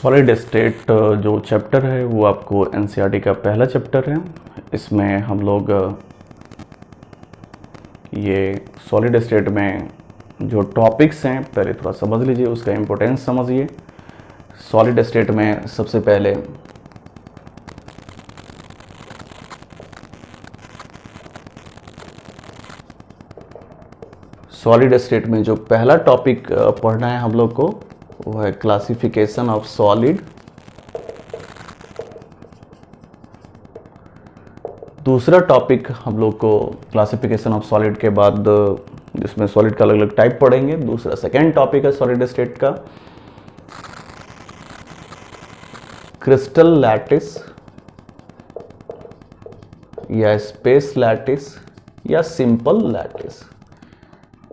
Solid state जो chapter है वो आपको एनसीईआरटी का पहला चैप्टर है। इसमें हम लोग ये सॉलिड स्टेट में जो टॉपिक्स हैं पहले थोड़ा समझ लीजिए, उसका इम्पोर्टेंस समझिए। सॉलिड स्टेट में सबसे पहले सॉलिड स्टेट में जो पहला टॉपिक पढ़ना है हम लोग को वो है क्लासिफिकेशन ऑफ सॉलिड। दूसरा टॉपिक हम लोग को क्लासिफिकेशन ऑफ सॉलिड के बाद जिसमें सॉलिड का अलग अलग टाइप पढ़ेंगे। दूसरा सेकेंड टॉपिक है सॉलिड स्टेट का क्रिस्टल लैटिस या स्पेस लैटिस या सिंपल लैटिस।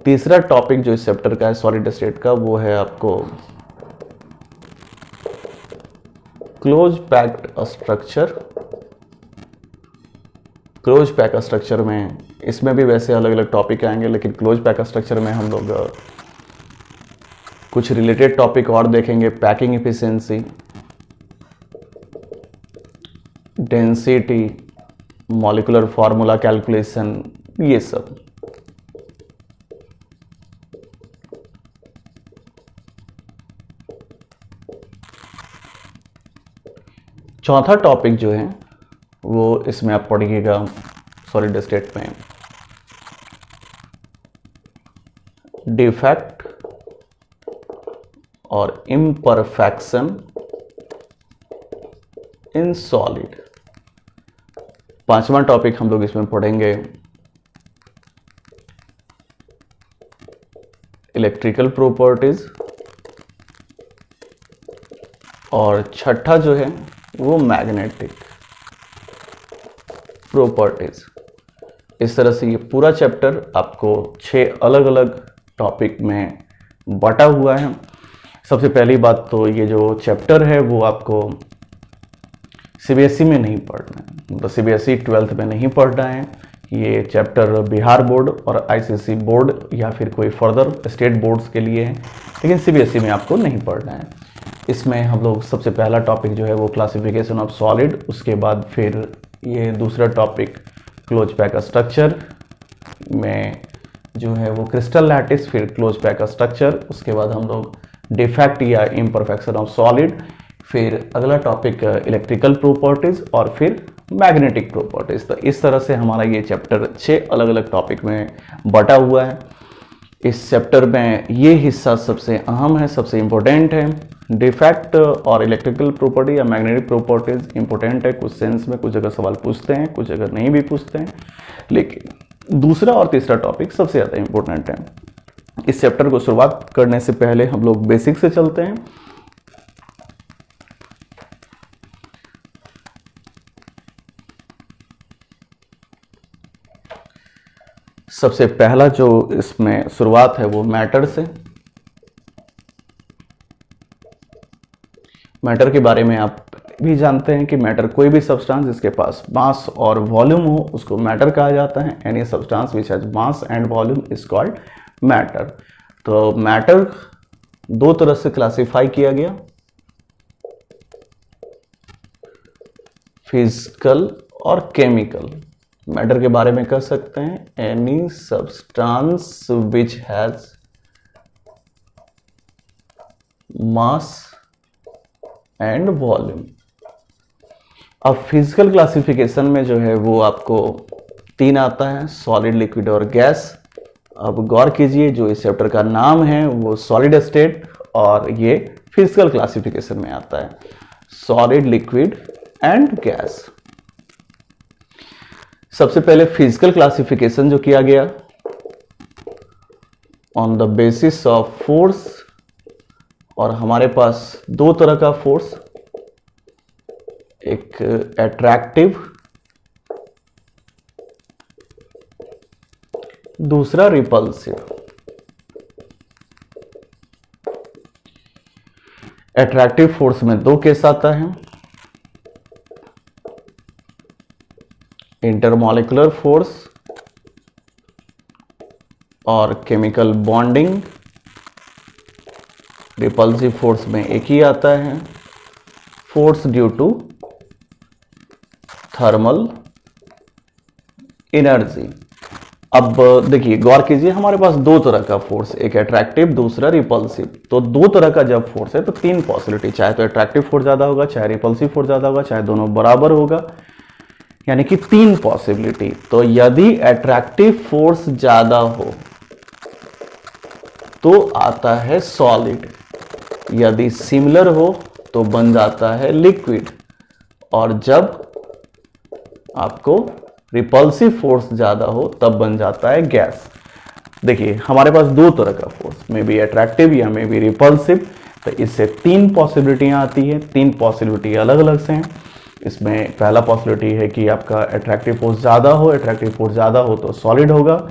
तीसरा टॉपिक जो इस चैप्टर का है सॉलिड स्टेट का वो है आपको close packed structure. Close pack structure में इसमें भी वैसे अलग अलग टॉपिक आएंगे, लेकिन क्लोज पैक स्ट्रक्चर में हम लोग कुछ रिलेटेड टॉपिक और देखेंगे। Packing efficiency, density, molecular formula calculation, ये सब। चौथा टॉपिक जो है वो इसमें आप पढ़िएगा सॉलिड स्टेट में डिफेक्ट और इम्परफेक्शन इन सॉलिड। पांचवा टॉपिक हम लोग इसमें पढ़ेंगे इलेक्ट्रिकल प्रॉपर्टीज और छठा जो है वो मैग्नेटिक प्रॉपर्टीज। इस तरह से ये पूरा चैप्टर आपको 6 अलग अलग टॉपिक में बटा हुआ है। सबसे पहली बात तो ये जो चैप्टर है वो आपको सीबीएसई में नहीं पढ़ना है, मतलब सीबीएसई 12th में नहीं पढ़ना है। ये चैप्टर बिहार बोर्ड और आईसीएसई बोर्ड या फिर कोई फर्दर स्टेट बोर्ड्स के लिए है, लेकिन सीबीएसई में आपको नहीं पढ़ना है। इसमें हम लोग सबसे पहला टॉपिक जो है वो क्लासिफिकेशन ऑफ सॉलिड, उसके बाद फिर ये दूसरा टॉपिक क्लोज पैक स्ट्रक्चर में जो है वो क्रिस्टल लैटिस, फिर क्लोज पैक स्ट्रक्चर, उसके बाद हम लोग डिफेक्ट या इम्परफेक्शन ऑफ सॉलिड, फिर अगला टॉपिक इलेक्ट्रिकल प्रॉपर्टीज और फिर मैग्नेटिक प्रॉपर्टीज। तो इस तरह से हमारा ये चैप्टर 6 अलग अलग टॉपिक में बटा हुआ है। इस चैप्टर में ये हिस्सा सबसे अहम है, सबसे इम्पोर्टेंट है। डिफेक्ट और इलेक्ट्रिकल प्रॉपर्टी या मैग्नेटिक प्रॉपर्टीज इंपॉर्टेंट है कुछ सेंस में, कुछ जगह सवाल पूछते हैं, कुछ जगह नहीं भी पूछते हैं, लेकिन दूसरा और तीसरा टॉपिक सबसे ज़्यादा इंपॉर्टेंट है। इस चैप्टर को शुरुआत करने से पहले हम लोग बेसिक से चलते हैं। सबसे पहला जो इसमें शुरुआत है वो मैटर से। मैटर के बारे में आप भी जानते हैं कि मैटर कोई भी सब्सटेंस जिसके पास मास और वॉल्यूम हो उसको मैटर कहा जाता है। Any substance which has mass and volume is called matter. तो मैटर दो तरह से क्लासिफाई किया गया, फिजिकल और केमिकल। मैटर के बारे में कह सकते हैं any substance which has mass and volume. अब फिजिकल क्लासिफिकेशन में जो है वो आपको 3 आता है, सॉलिड, लिक्विड और गैस। अब गौर कीजिए, जो इस चैप्टर का नाम है वो सॉलिड स्टेट और ये फिजिकल क्लासिफिकेशन में आता है, सॉलिड, लिक्विड एंड गैस। सबसे पहले फिजिकल क्लासिफिकेशन जो किया गया on the basis of force, और हमारे पास 2 तरह का फोर्स, एक अट्रैक्टिव, दूसरा रिपल्सिव। अट्रैक्टिव फोर्स में 2 केस आता है, इंटरमॉलिक्यूलर फोर्स और केमिकल बॉन्डिंग। रिपल्सिव फोर्स में एक ही आता है, force due to thermal energy. अब देखिए गौर कीजिए, हमारे पास दो तरह का फोर्स, एक अट्रैक्टिव दूसरा रिपल्सिव। तो दो तरह का जब फोर्स है तो तीन पॉसिबिलिटी, चाहे तो अट्रैक्टिव फोर्स ज्यादा होगा, चाहे रिपल्सिव फोर्स ज्यादा होगा, चाहे दोनों बराबर होगा, यानी कि तीन पॉसिबिलिटी। तो यदि अट्रैक्टिव फोर्स ज्यादा हो तो आता है सॉलिड, यदि सिमिलर हो तो बन जाता है लिक्विड, और जब आपको रिपल्सिव फोर्स ज्यादा हो तब बन जाता है गैस। देखिए हमारे पास दो तरह का फोर्स, मे बी अट्रैक्टिव या मे बी रिपल्सिव, तो इससे तीन पॉसिबिलिटियां आती है। तीन पॉसिबिलिटी अलग अलग से हैं। इसमें पहला पॉसिबिलिटी है कि आपका अट्रैक्टिव फोर्स ज्यादा हो, अट्रैक्टिव फोर्स ज्यादा हो तो सॉलिड होगा,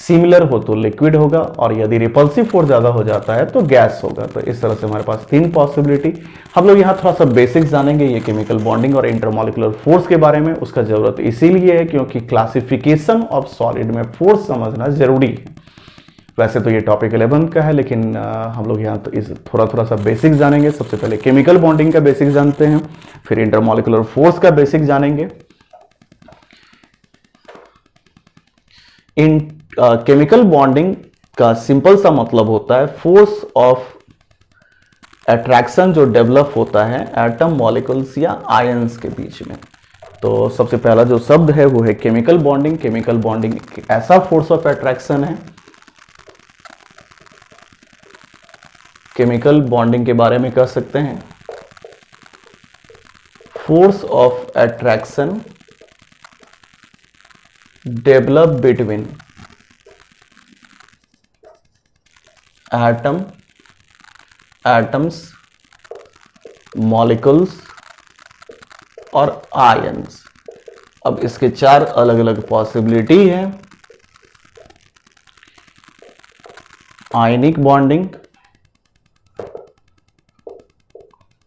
सिमिलर हो तो लिक्विड होगा, और यदि रिपल्सिव फोर्स ज्यादा हो जाता है तो गैस होगा। तो इस तरह से हमारे पास तीन पॉसिबिलिटी। हम लोग यहाँ थोड़ा सा बेसिक्स जानेंगे ये केमिकल बॉन्डिंग और इंटरमॉलिक्यूलर फोर्स के बारे में। उसका जरूरत इसीलिए है क्योंकि क्लासिफिकेशन ऑफ सॉलिड में फोर्स समझना जरूरी है। वैसे तो ये टॉपिक 11 का है, लेकिन हम लोग यहाँ तो इस थोड़ा सा बेसिक्स जानेंगे। सबसे पहले केमिकल बॉन्डिंग का बेसिक्स जानते हैं, फिर इंटरमॉलिक्यूलर फोर्स का बेसिक जानेंगे। इन केमिकल बॉन्डिंग का सिंपल सा मतलब होता है फोर्स ऑफ अट्रैक्शन जो डेवलप होता है एटम मॉलिक्यूल्स या आयंस के बीच में। तो सबसे पहला जो शब्द है वो है केमिकल बॉन्डिंग। केमिकल बॉन्डिंग ऐसा फोर्स ऑफ अट्रैक्शन है, केमिकल बॉन्डिंग के बारे में कह सकते हैं force of attraction develop between atoms, molecules और आयंस। अब इसके चार अलग अलग पॉसिबिलिटी हैं। Ionic bonding,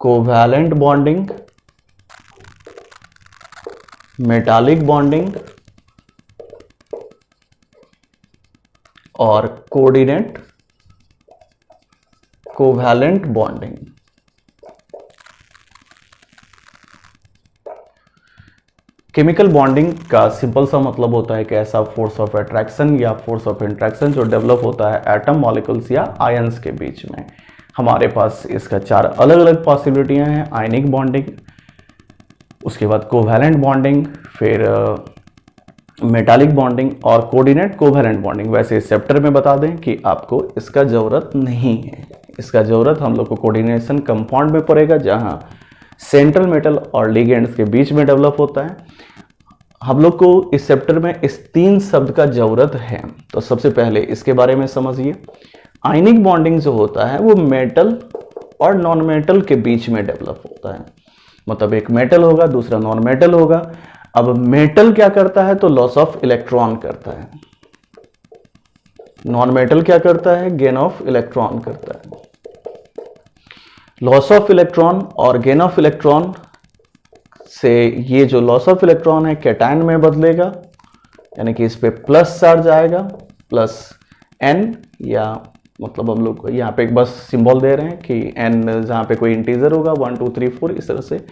covalent bonding, metallic bonding और coordinate covalent bonding. Chemical bonding का सिंपल सा मतलब होता है कि ऐसा फोर्स ऑफ अट्रैक्शन या फोर्स ऑफ इंट्रैक्शन जो डेवलप होता है एटम, मॉलिक्यूल्स या आयंस के बीच में। हमारे पास इसका चार अलग अलग पॉसिबिलिटियां हैं। आयनिक बॉन्डिंग, उसके बाद कोवैलेंट बॉन्डिंग, फिर मेटालिक बॉन्डिंग और कोऑर्डिनेट कोवैलेंट बॉन्डिंग। वैसे इस चैप्टर में बता दें कि आपको इसका ज़रूरत नहीं है। इसका ज़रूरत हम लोग को कोऑर्डिनेशन कंपाउंड में पड़ेगा, जहां सेंट्रल मेटल और लिगेंड्स के बीच में डेवलप होता है। हम लोग को इस चैप्टर में इस तीन शब्द का ज़रूरत है। तो सबसे पहले इसके बारे में समझिए। आयनिक बॉन्डिंग जो होता है वो मेटल और नॉन मेटल के बीच में डेवलप होता है। मतलब एक मेटल होगा, दूसरा नॉन मेटल होगा। अब मेटल क्या करता है तो लॉस ऑफ इलेक्ट्रॉन करता है, नॉन मेटल क्या करता है, गेन ऑफ इलेक्ट्रॉन करता है। लॉस ऑफ इलेक्ट्रॉन और गेन ऑफ इलेक्ट्रॉन से ये जो लॉस ऑफ इलेक्ट्रॉन है कैटायन में बदलेगा, यानी कि इस पे प्लस चार्ज आएगा, प्लस एन, या मतलब हम लोग यहाँ पे एक बस सिंबल दे रहे हैं कि एन जहाँ पे कोई इंटीजर होगा 1 2 3 4, इस तरह से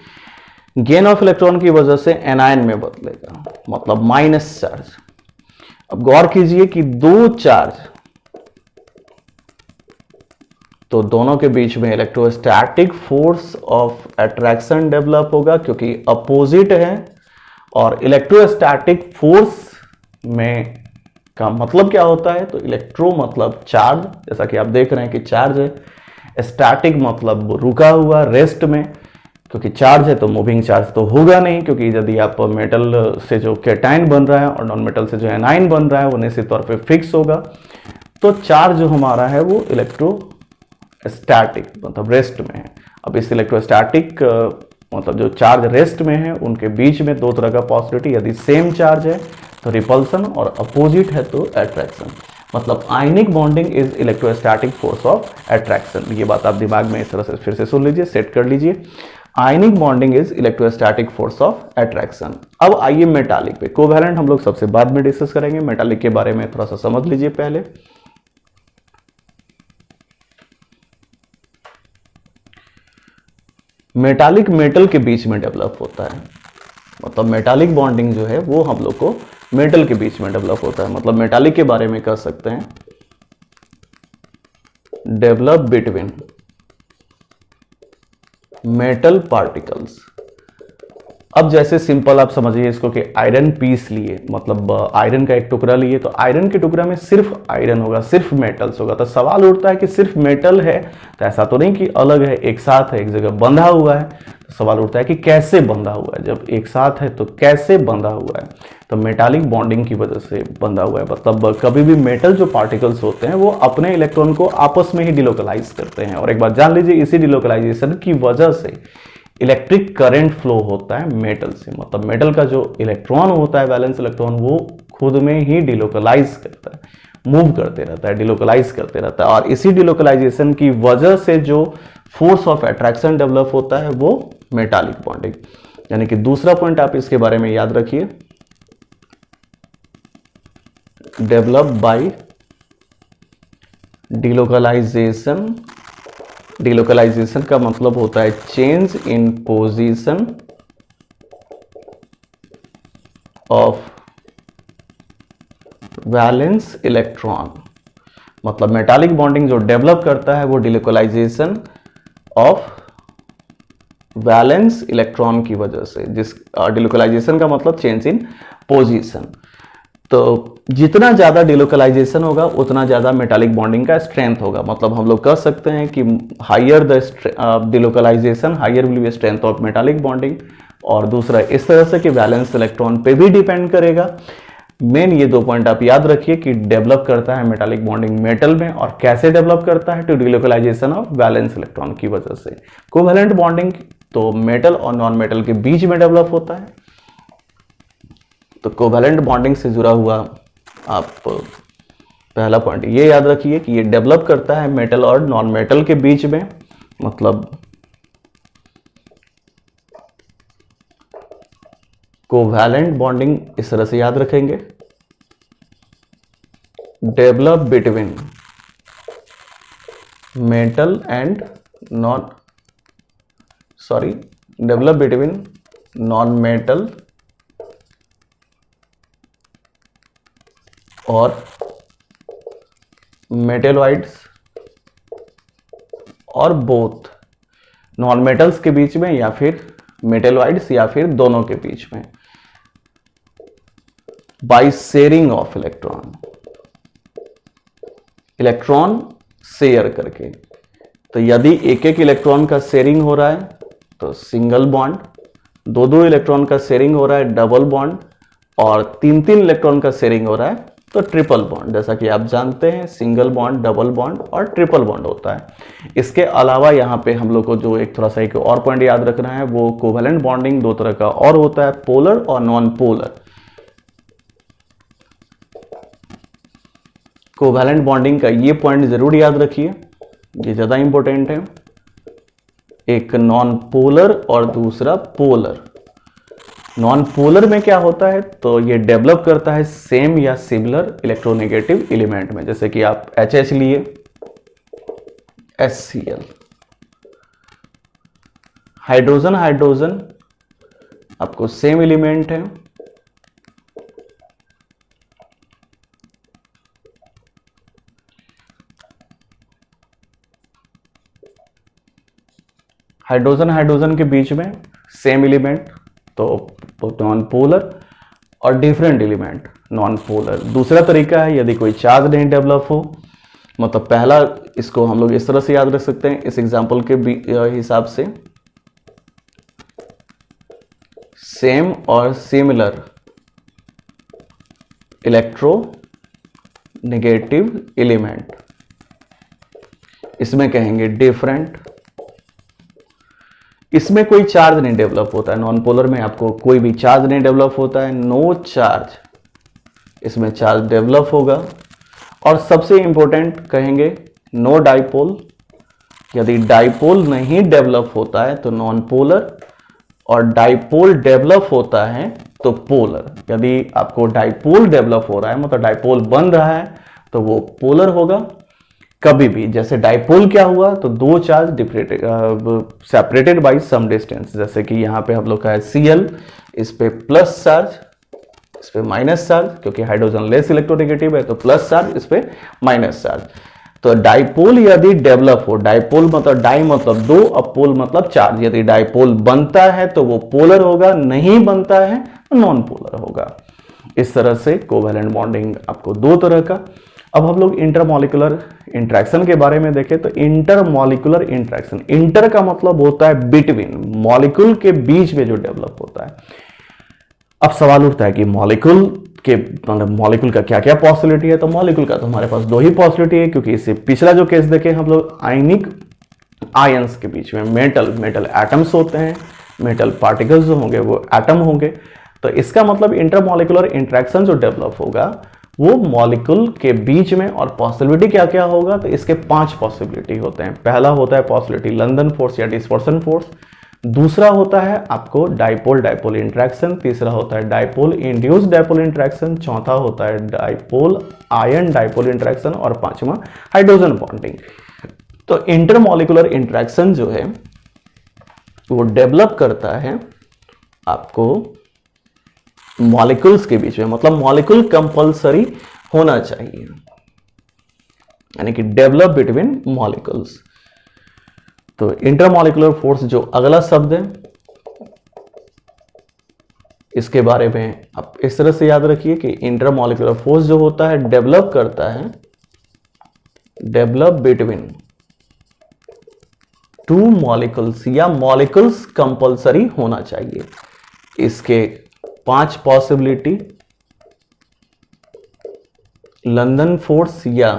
गेन ऑफ इलेक्ट्रॉन की वजह से एनायन में बदलेगा, मतलब माइनस चार्ज। अब गौर कीजिए कि दो चार्ज, तो दोनों के बीच में electrostatic force of attraction develop होगा क्योंकि अपोजिट है। और इलेक्ट्रोस्टैटिक फोर्स में का मतलब क्या होता है तो इलेक्ट्रो मतलब चार्ज, जैसा कि आप देख रहे हैं कि चार्ज है। स्टैटिक मतलब रुका हुआ, रेस्ट में, क्योंकि चार्ज है तो मूविंग चार्ज तो होगा नहीं, क्योंकि यदि आप मेटल से जो कैटायन बन रहा है और नॉन मेटल से जो एनायन बन रहा है वो निश्चित तौर पे फिक्स होगा। तो चार्ज जो हमारा है वो इलेक्ट्रोस्टैटिक मतलब रेस्ट में है। अब इस इलेक्ट्रोस्टैटिक मतलब जो चार्ज रेस्ट में है उनके बीच में दो तरह का पॉसिबिलिटी, यदि सेम चार्ज है तो रिपल्सन और अपोजिट है तो अट्रैक्शन। मतलब ionic bonding is electrostatic force of attraction. ये बात आप दिमाग में इस तरह से फिर से सुन लीजिए, सेट कर लीजिए। Ionic bonding is electrostatic force of attraction. अब आइए मेटालिक पे। कोवैलेंट हम लोग सबसे बाद में डिस्कस करेंगे, मेटालिक के बारे में थोड़ा सा समझ लीजिए पहले। मेटालिक मेटल के बीच में डेवलप होता है। मतलब मेटालिक बॉन्डिंग जो है वो हम लोग को मेटल के बीच में डेवलप होता है। मतलब मेटालिक के बारे में कह सकते हैं डेवलप बिटवीन मेटल पार्टिकल्स। अब जैसे सिंपल आप समझिए इसको कि आयरन पीस लिए, मतलब आयरन का एक टुकड़ा लिए, तो आयरन के टुकड़ा में सिर्फ आयरन होगा, सिर्फ मेटल्स होगा। तो सवाल उठता है कि सिर्फ मेटल है, तो ऐसा तो नहीं कि अलग है, एक साथ है, एक जगह बंधा हुआ है। तो सवाल उठता है कि कैसे बंधा हुआ है, जब एक साथ है तो कैसे बंधा हुआ है। तो मेटालिक बॉन्डिंग की वजह से बंधा हुआ है। मतलब कभी भी मेटल जो पार्टिकल्स होते हैं वो अपने इलेक्ट्रॉन को आपस में ही डिलोकलाइज करते हैं। और एक बात जान लीजिए, इसी डिलोकलाइजेशन की वजह से इलेक्ट्रिक करंट फ्लो होता है मेटल से। मतलब मेटल का जो इलेक्ट्रॉन होता है, वैलेंस इलेक्ट्रॉन, वो खुद में ही डिलोकलाइज करता है, मूव करते रहता है, डिलोकलाइज करते रहता है। और इसी डिलोकलाइजेशन की वजह से जो फोर्स ऑफ अट्रैक्शन डेवलप होता है वो मेटालिक बॉन्डिंग। यानी कि दूसरा पॉइंट आप इसके बारे में याद रखिए, डेवलप बाय डिलोकलाइजेशन। डिलोकलाइजेशन का मतलब होता है change in position of valence electron. मतलब मेटालिक बॉन्डिंग जो डेवलप करता है वो डिलोकलाइजेशन ऑफ वैलेंस इलेक्ट्रॉन की वजह से, जिस डिलोकलाइजेशन का मतलब चेंज इन पोजीशन। तो जितना ज्यादा डिलोकलाइजेशन होगा उतना ज्यादा मेटालिक बॉन्डिंग का स्ट्रेंथ होगा। मतलब हम लोग कह सकते हैं कि higher the delocalisation higher will be strength of metallic bonding. और दूसरा इस तरह से कि वैलेंस इलेक्ट्रॉन पे भी डिपेंड करेगा। मेन ये दो पॉइंट आप याद रखिए कि डेवलप करता है मेटालिक बॉन्डिंग मेटल में, और कैसे डेवलप करता है, to delocalisation of valence electron की वजह से। कोवैलेंट बॉन्डिंग तो मेटल और नॉन मेटल के बीच में डेवलप होता है। तो कोवैलेंट बॉन्डिंग से जुड़ा हुआ आप पहला पॉइंट ये याद रखिए कि ये डेवलप करता है मेटल और नॉन मेटल के बीच में। मतलब कोवैलेंट बॉन्डिंग इस तरह से याद रखेंगे, develop between metal and develop between non metal और मेटेलॉइड्स और बोथ, नॉन मेटल्स के बीच में या फिर मेटेलॉइड्स या फिर दोनों के बीच में, by sharing of electron. Electron share करके। तो यदि एक एक इलेक्ट्रॉन का शेयरिंग हो रहा है तो सिंगल बॉन्ड, दो दो इलेक्ट्रॉन का शेयरिंग हो रहा है डबल बॉन्ड, और तीन तीन इलेक्ट्रॉन का शेयरिंग हो रहा है तो ट्रिपल बॉन्ड। जैसा कि आप जानते हैं सिंगल बॉन्ड, डबल बॉन्ड और ट्रिपल बॉन्ड होता है। इसके अलावा यहाँ पे हम लोग को जो एक थोड़ा सा एक और पॉइंट याद रखना है, वो कोवैलेंट बॉन्डिंग दो तरह का और होता है, पोलर और नॉन पोलर। कोवैलेंट बॉन्डिंग का ये पॉइंट जरूर याद रखिए, ये ज्यादा इंपॉर्टेंट है। एक नॉन पोलर और दूसरा पोलर। नॉन पोलर में क्या होता है, तो ये डेवलप करता है सेम या सिमिलर इलेक्ट्रोनेगेटिव एलिमेंट में। जैसे कि आप HH लिए, HCl, हाइड्रोजन हाइड्रोजन आपको सेम एलिमेंट है, हाइड्रोजन हाइड्रोजन के बीच में सेम एलिमेंट तो नॉन पोलर, और डिफरेंट एलिमेंट नॉन पोलर। दूसरा तरीका है यदि कोई चार्ज नहीं डेवलप हो, मतलब पहला इसको हम लोग इस तरह से याद रख सकते हैं इस एग्जांपल के हिसाब से, सेम और सिमिलर इलेक्ट्रो नेगेटिव एलिमेंट, इसमें कहेंगे डिफरेंट। इसमें कोई चार्ज नहीं डेवलप होता है, नॉन पोलर में आपको कोई भी चार्ज नहीं डेवलप होता है, नो चार्ज। इसमें चार्ज डेवलप होगा। और सबसे इंपॉर्टेंट कहेंगे नो डाइपोल। यदि डाइपोल नहीं डेवलप होता है तो नॉन पोलर, और डाइपोल डेवलप होता है तो पोलर। यदि आपको डाइपोल डेवलप हो रहा है, मतलब डाइपोल बन रहा है, तो वो पोलर होगा। कभी भी, जैसे डाइपोल क्या हुआ, तो दो charge separated by some distance, जैसे कि यहाँ पे हम लोग का है Cl, इस पे प्लस चार्ज, इस पे माइनस चार्ज, क्योंकि हाइड्रोजन लेस इलेक्ट्रोनेगेटिव है तो प्लस चार्ज, इस पे माइनस चार्ज। तो डाइपोल यदि डेवलप हो, डाइपोल मतलब डाई मतलब दो, अब पोल मतलब चार्ज, यदि डाइपोल बनता है तो वो पोलर होगा, नहीं बनता है तो नॉन पोलर होगा। इस तरह से कोवैलेंट बॉन्डिंग आपको दो तरह का। अब हम लोग इंटरमॉलिक्यूलर इंटरेक्शन के बारे में देखें तो इंटरमॉलिक्यूलर इंटरेक्शन, इंटर का मतलब होता है बिटवीन, मॉलिक्यूल के बीच में जो डेवलप होता है। अब सवाल उठता है कि मॉलिक्यूल के मतलब मॉलिक्यूल का क्या क्या पॉसिबिलिटी है, तो मॉलिक्यूल का तो हमारे पास दो ही पॉसिबिलिटी है, क्योंकि इससे पिछला जो केस देखे हम लोग आयनिक आयंस के बीच में मेटल एटम्स होते हैं, मेटल पार्टिकल्स जो होंगे वो एटम होंगे। तो इसका मतलब इंटरमॉलिक्यूलर इंटरेक्शन जो डेवलप होगा वो मॉलिक्यूल के बीच में, और पॉसिबिलिटी क्या क्या होगा, तो इसके 5 पॉसिबिलिटी होते हैं। पहला होता है पॉसिबिलिटी लंदन फोर्स या डिस्पर्सन फोर्स, दूसरा होता है आपको डाइपोल डाइपोल इंटरेक्शन, तीसरा होता है डाइपोल इंड्यूस्ड डाइपोल इंटरेक्शन, चौथा होता है डाइपोल आयन डाइपोल इंटरेक्शन, और पांचवा हाइड्रोजन बॉन्डिंग। तो इंटरमॉलिक्यूलर इंटरेक्शन जो है वो डेवलप करता है आपको मॉलिक्यूल्स के बीच में, मतलब मॉलिक्यूल कंपल्सरी होना चाहिए, यानी कि डेवलप बिटवीन मॉलिक्यूल्स। तो इंटरमॉलिक्यूलर फोर्स जो अगला शब्द है, इसके बारे में आप इस तरह से याद रखिए कि इंटरमॉलिक्यूलर फोर्स जो होता है डेवलप करता है, डेवलप बिटवीन टू मॉलिक्यूल्स, या मॉलिक्यूल्स कंपल्सरी होना चाहिए। इसके 5 पॉसिबिलिटी लंदन फोर्स या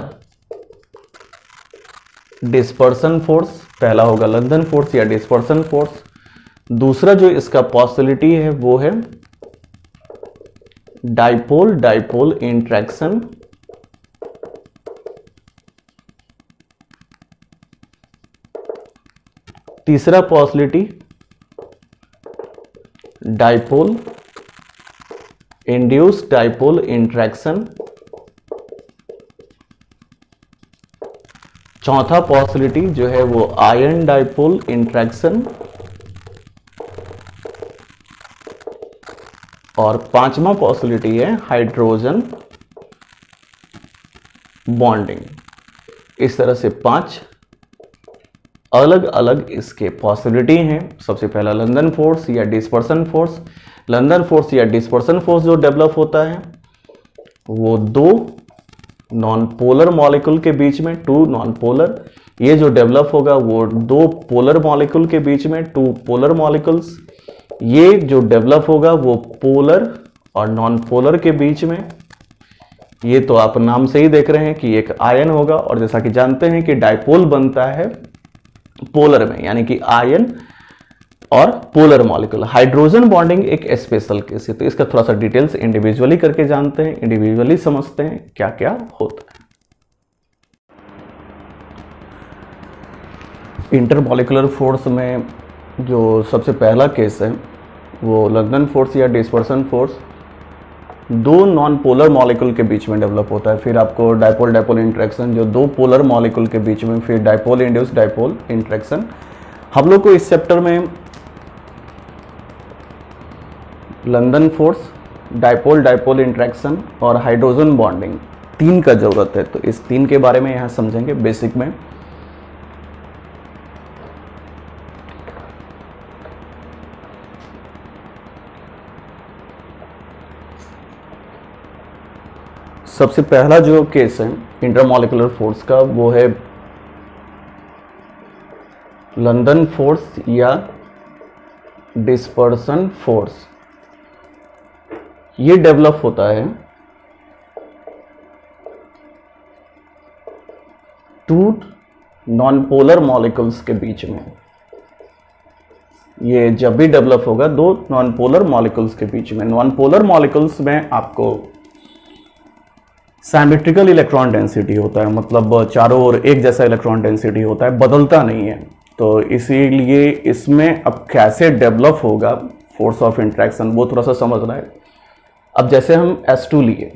डिस्पर्सन फोर्स, पहला होगा लंदन फोर्स या डिस्पर्सन फोर्स, दूसरा जो इसका पॉसिबिलिटी है वो है डाइपोल डाइपोल इंटरेक्शन, तीसरा possibility dipole induced dipole interaction, चौथा पॉसिबिलिटी जो है वो आयन डाइपोल इंटरेक्शन, और पांचवा पॉसिबिलिटी है हाइड्रोजन बॉन्डिंग। इस तरह से 5 अलग अलग इसके पॉसिबिलिटी हैं। सबसे पहला लंदन फोर्स या डिस्पर्सन फोर्स। लंदन फोर्स या डिस्पर्सन फोर्स जो डेवलप होता है वो दो नॉन पोलर मॉलिक्यूल के बीच में, 2 नॉन पोलर, ये जो डेवलप होगा वो 2 पोलर मॉलिक्यूल के बीच में, 2 पोलर मॉलिक्यूल्स, ये जो डेवलप होगा वो पोलर और नॉन पोलर के बीच में। ये तो आप नाम से ही देख रहे हैं कि एक आयन होगा, और जैसा कि जानते हैं कि डाइपोल बनता है पोलर में, यानी कि आयन और पोलर मॉलिक्यूल। हाइड्रोजन बॉन्डिंग एक स्पेशल केस है, तो इसका थोड़ा सा डिटेल्स इंडिविजुअली करके जानते हैं, इंडिविजुअली समझते हैं क्या क्या होता है। इंटरमॉलिक्यूलर फोर्स में जो सबसे पहला केस है वो लंदन फोर्स या dispersion force, 2 non polar molecule के बीच में डेवलप होता है। फिर आपको डाइपोल डाइपोल इंटरेक्शन जो 2 पोलर मॉलिक्यूल के बीच में, फिर डाइपोल इंड्यूस्ड डाइपोल इंटरेक्शन। हम लोग को इस चैप्टर में London force, dipole dipole interaction और हाइड्रोजन बॉन्डिंग 3 का जरूरत है, तो इस 3 के बारे में यहां समझेंगे बेसिक में। सबसे पहला जो केस है इंटरमॉलिक्यूलर फोर्स का वो है लंदन फोर्स या डिस्पर्सन फोर्स। ये डेवलप होता है 2 नॉन पोलर मॉलिक्यूल्स के बीच में। ये जब भी डेवलप होगा 2 नॉन पोलर मॉलिक्यूल्स के बीच में। नॉन पोलर मॉलिक्यूल्स में आपको सिमेट्रिकल इलेक्ट्रॉन डेंसिटी होता है, मतलब चारों ओर एक जैसा इलेक्ट्रॉन डेंसिटी होता है, बदलता नहीं है। तो इसीलिए इसमें अब कैसे डेवलप होगा फोर्स ऑफ इंटरेक्शन वो थोड़ा सा समझना है। अब जैसे हम S2 लिए,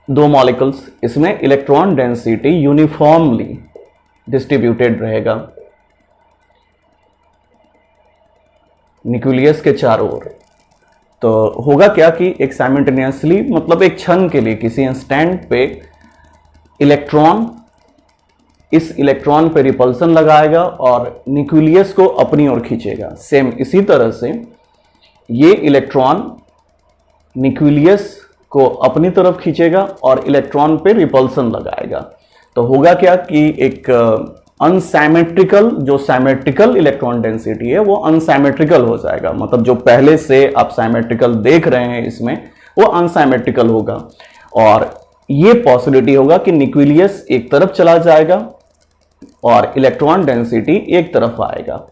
दो मॉलिक्यूल्स, इसमें इलेक्ट्रॉन डेंसिटी यूनिफॉर्मली डिस्ट्रीब्यूटेड रहेगा न्यूक्लियस के चारों ओर। तो होगा क्या कि एक साइमल्टेनियसली, मतलब एक क्षण के लिए, किसी इंस्टेंट पे इलेक्ट्रॉन इस इलेक्ट्रॉन पे रिपल्सन लगाएगा और न्यूक्लियस को अपनी ओर खींचेगा। सेम इसी तरह से ये इलेक्ट्रॉन न्यूक्लियस को अपनी तरफ खींचेगा और इलेक्ट्रॉन पे रिपल्सन लगाएगा। तो होगा क्या कि एक अनसाइमेट्रिकल, जो साइमेट्रिकल इलेक्ट्रॉन डेंसिटी है वो अनसाइमेट्रिकल हो जाएगा। मतलब जो पहले से आप साइमेट्रिकल देख रहे हैं इसमें, वो अनसाइमेट्रिकल होगा और ये पॉसिबिलिटी होगा कि न्यूक्लियस एक तरफ चला जाएगा और इलेक्ट्रॉन डेंसिटी एक तरफ आएगा।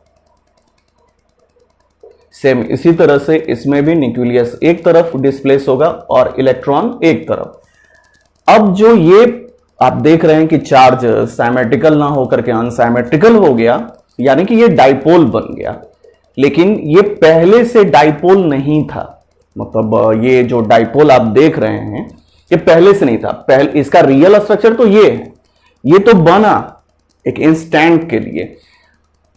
सेम इसी तरह से इसमें भी न्यूक्लियस एक तरफ डिस्प्लेस होगा और इलेक्ट्रॉन एक तरफ। अब जो ये आप देख रहे हैं कि चार्ज साइमेट्रिकल ना होकर के अनसाइमेट्रिकल हो गया, यानी कि ये डाइपोल बन गया, लेकिन ये पहले से डाइपोल नहीं था। मतलब ये जो डाइपोल आप देख रहे हैं ये पहले से नहीं था। पहले इसका रियल स्ट्रक्चर तो ये है, ये तो बना एक इंस्टेंट के लिए।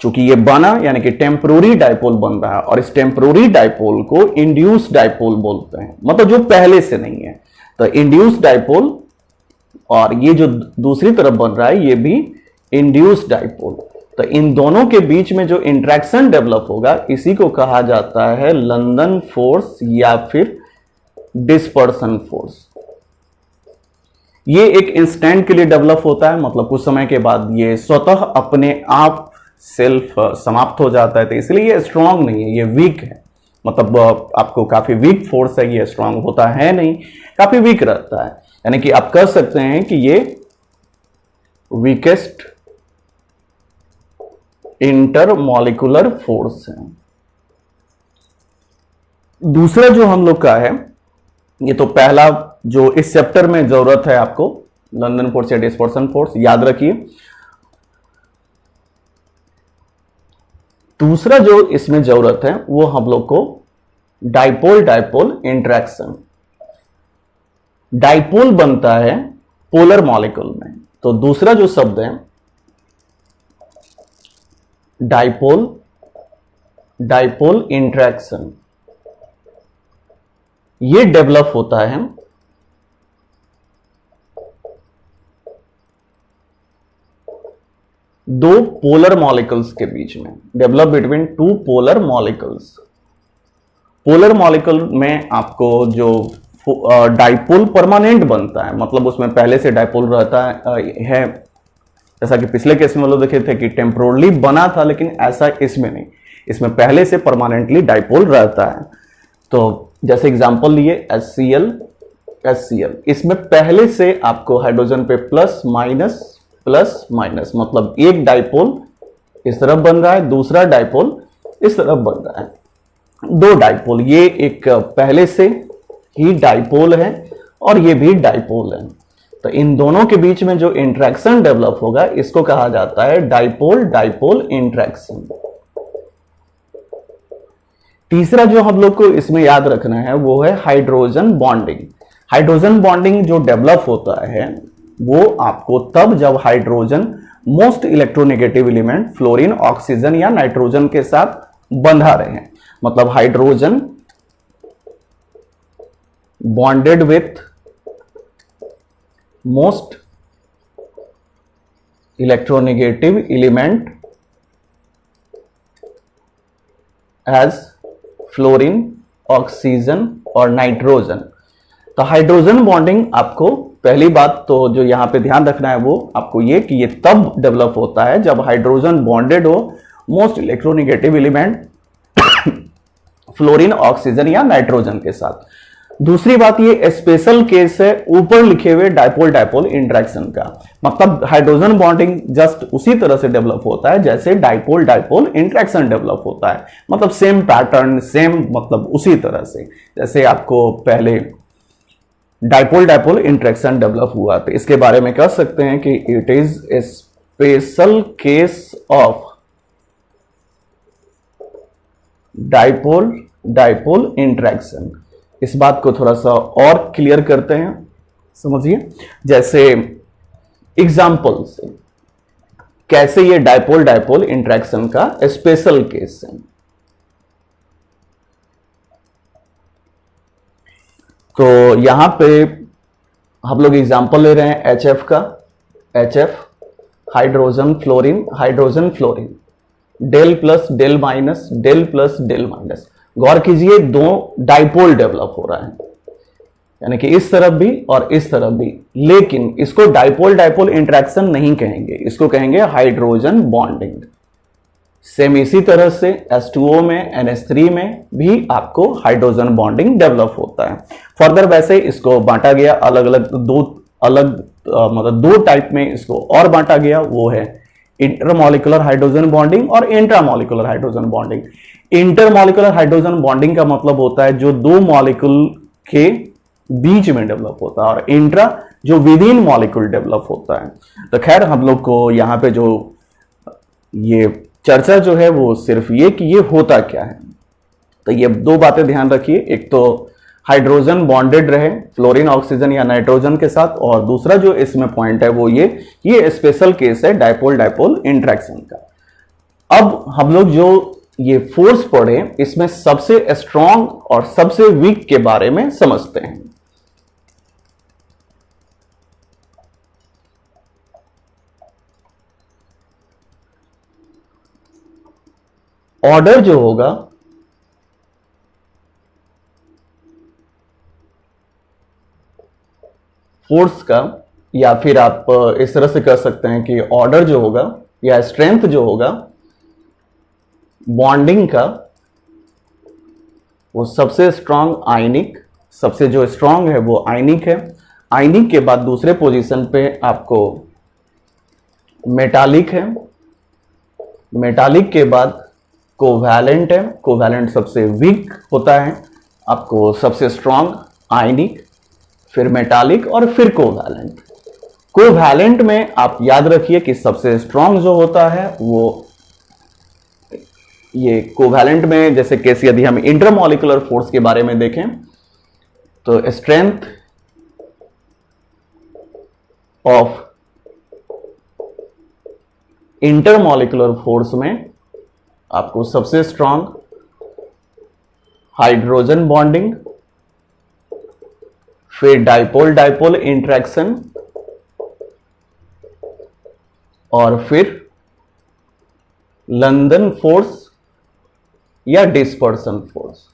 चूंकि ये बना यानी कि टेम्पोररी डाइपोल बन रहा है और इस टेम्पोररी डाइपोल को इंड्यूस्ड डाइपोल बोलते हैं, मतलब जो पहले से नहीं है। तो इंड्यूस्ड डाइपोल और ये जो दूसरी तरफ बन रहा है ये भी इंड्यूस्ड डाइपोल। तो इन दोनों के बीच में जो इंटरेक्शन डेवलप होगा इसी को कहा जाता है लंदन फोर्स या फिर डिस्पर्सन फोर्स। ये एक इंस्टेंट के लिए डेवलप होता है, मतलब कुछ समय के बाद ये स्वतः अपने आप सेल्फ समाप्त हो जाता है। तो इसलिए ये स्ट्रांग नहीं है, ये वीक है। मतलब आपको काफी वीक फोर्स है, ये स्ट्रांग होता है नहीं, काफी वीक रहता है। यानी कि आप कह सकते हैं कि ये वीकेस्ट इंटरमॉलिक्यूलर फोर्स है। दूसरा जो हम लोग का है, ये तो पहला जो इस चैप्टर में जरूरत है आपको, लंदन फोर्स या डिस्पर्सन फोर्स, याद रखिए। दूसरा जो इसमें जरूरत है वो हम लोग को डाइपोल डाइपोल इंटरेक्शन। डाइपोल बनता है पोलर मॉलिक्यूल में, तो दूसरा जो शब्द है डाइपोल डाइपोल इंटरेक्शन, ये डेवलप होता है दो पोलर मॉलिक्यूल्स के बीच में, develop between two polar molecules. Polar molecule में आपको जो डाइपोल परमानेंट बनता है, मतलब उसमें पहले से डाइपोल रहता है। जैसा कि पिछले केस में लोग देखे थे कि टेम्पोरली बना था, लेकिन ऐसा इसमें नहीं, इसमें पहले से परमानेंटली डाइपोल रहता है। तो जैसे एग्जांपल लिए HCl, इसमें पहले से आपको हाइड्रोजन पे प्लस माइनस, मतलब एक डाइपोल इस तरफ बन रहा है, दूसरा डाइपोल इस तरफ बन रहा है, दो डाइपोल। ये एक पहले से ही डाइपोल है और ये भी डाइपोल है। तो इन दोनों के बीच में जो इंटरेक्शन डेवलप होगा इसको कहा जाता है डाइपोल डाइपोल इंटरेक्शन। तीसरा जो हम लोग को इसमें याद रखना है वो है हाइड्रोजन बॉन्डिंग। हाइड्रोजन बॉन्डिंग जो डेवलप होता है वो आपको तब जब hydrogen most electronegative element fluorine, oxygen या नाइट्रोजन के साथ बंधा रहे। मतलब hydrogen bonded with most electronegative element as fluorine, oxygen और नाइट्रोजन। तो हाइड्रोजन बॉन्डिंग आपको पहली बात तो जो यहां पे ध्यान रखना है वो आपको ये कि ये तब डेवलप होता है जब हाइड्रोजन बॉन्डेड हो most electronegative element fluorine, oxygen या नाइट्रोजन के साथ। दूसरी बात ये स्पेशल केस है ऊपर लिखे हुए डाइपोल डाइपोल इंटरेक्शन का। मतलब हाइड्रोजन बॉन्डिंग जस्ट उसी तरह से डेवलप होता है जैसे डाइपोल डाइपोल इंटरेक्शन डेवलप होता है। मतलब सेम पैटर्न, सेम मतलब उसी तरह से जैसे आपको पहले डाइपोल डाइपोल इंटरेक्शन डेवलप हुआ। तो इसके बारे में कह सकते हैं कि it is a special case of dipole dipole interaction. इस बात को थोड़ा सा और क्लियर करते हैं। समझिए, जैसे एग्जाम्पल से कैसे ये डाइपोल डाइपोल इंटरेक्शन का स्पेशल केस है। तो यहां पे हम लोग एग्जाम्पल ले रहे हैं HF का, HF hydrogen fluorine, hydrogen fluorine, del plus del minus, del plus del minus. गौर कीजिए, दो डाइपोल डेवलप हो रहा है, यानी कि इस तरफ भी और इस तरफ भी, लेकिन इसको डाइपोल डाइपोल इंटरेक्शन नहीं कहेंगे, इसको कहेंगे हाइड्रोजन बॉन्डिंग। सेम इसी तरह से H2O में, NH3 में भी आपको हाइड्रोजन बॉन्डिंग डेवलप होता है। फर्दर वैसे इसको बांटा गया अलग अलग, मतलब दो टाइप में इसको और बांटा गया, वो है इंटरमॉलिक्यूलर हाइड्रोजन बॉन्डिंग और intramolecular hydrogen bonding. Intermolecular hydrogen bonding का मतलब होता है जो दो मॉलिक्यूल के बीच में डेवलप होता है, और इंट्रा जो विद इन मॉलिक्यूल डेवलप होता है। तो खैर हम लोग को यहाँ पे जो ये चर्चा जो है वो सिर्फ ये कि ये होता क्या है। तो ये दो बातें ध्यान रखिए, एक तो हाइड्रोजन बॉन्डेड रहे फ्लोरीन ऑक्सीजन या नाइट्रोजन के साथ, और दूसरा जो इसमें पॉइंट है वो ये स्पेशल केस है डाइपोल डाइपोल इंटरेक्शन का। अब हम लोग जो ये फोर्स पढ़े, इसमें सबसे स्ट्रॉन्ग और सबसे वीक के बारे में समझते हैं। ऑर्डर जो होगा फोर्स का, या फिर आप इस तरह से कह सकते हैं कि ऑर्डर जो होगा या स्ट्रेंथ जो होगा बॉन्डिंग का, वो सबसे स्ट्रांग आयनिक, सबसे जो स्ट्रांग है वो आयनिक है। आयनिक के बाद दूसरे पोजीशन पे आपको मेटालिक है, मेटालिक के बाद कोवैलेंट है, कोवैलेंट सबसे वीक होता है, आपको सबसे स्ट्रांग आयनिक, फिर मेटालिक और फिर कोवैलेंट। कोवैलेंट में आप याद रखिए कि सबसे स्ट्रांग जो होता है वो ये कोवैलेंट में, जैसे केस यदि हम इंटरमॉलिक्यूलर फोर्स के बारे में देखें तो स्ट्रेंथ ऑफ इंटरमॉलिक्यूलर फोर्स में आपको सबसे स्ट्रांग हाइड्रोजन बॉन्डिंग, फिर डाइपोल डाइपोल इंटरेक्शन, और फिर लंदन फोर्स या डिस्पर्सन फोर्स।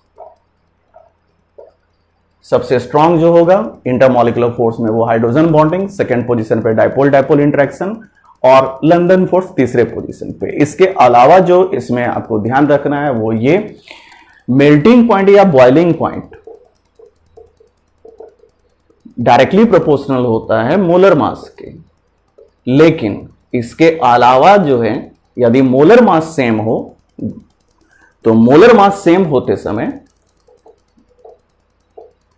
सबसे स्ट्रांग जो होगा इंटरमॉलिक्यूलर फोर्स में वो हाइड्रोजन बॉन्डिंग, सेकेंड पोजीशन पे डाइपोल डाइपोल इंटरेक्शन, और लंदन फोर्स तीसरे पोजीशन पे। इसके अलावा जो इसमें आपको ध्यान रखना है वो ये मेल्टिंग पॉइंट या बॉइलिंग पॉइंट डायरेक्टली प्रोपोर्शनल होता है मोलर मास के, लेकिन इसके अलावा जो है यदि मोलर मास सेम हो तो मोलर मास सेम होते समय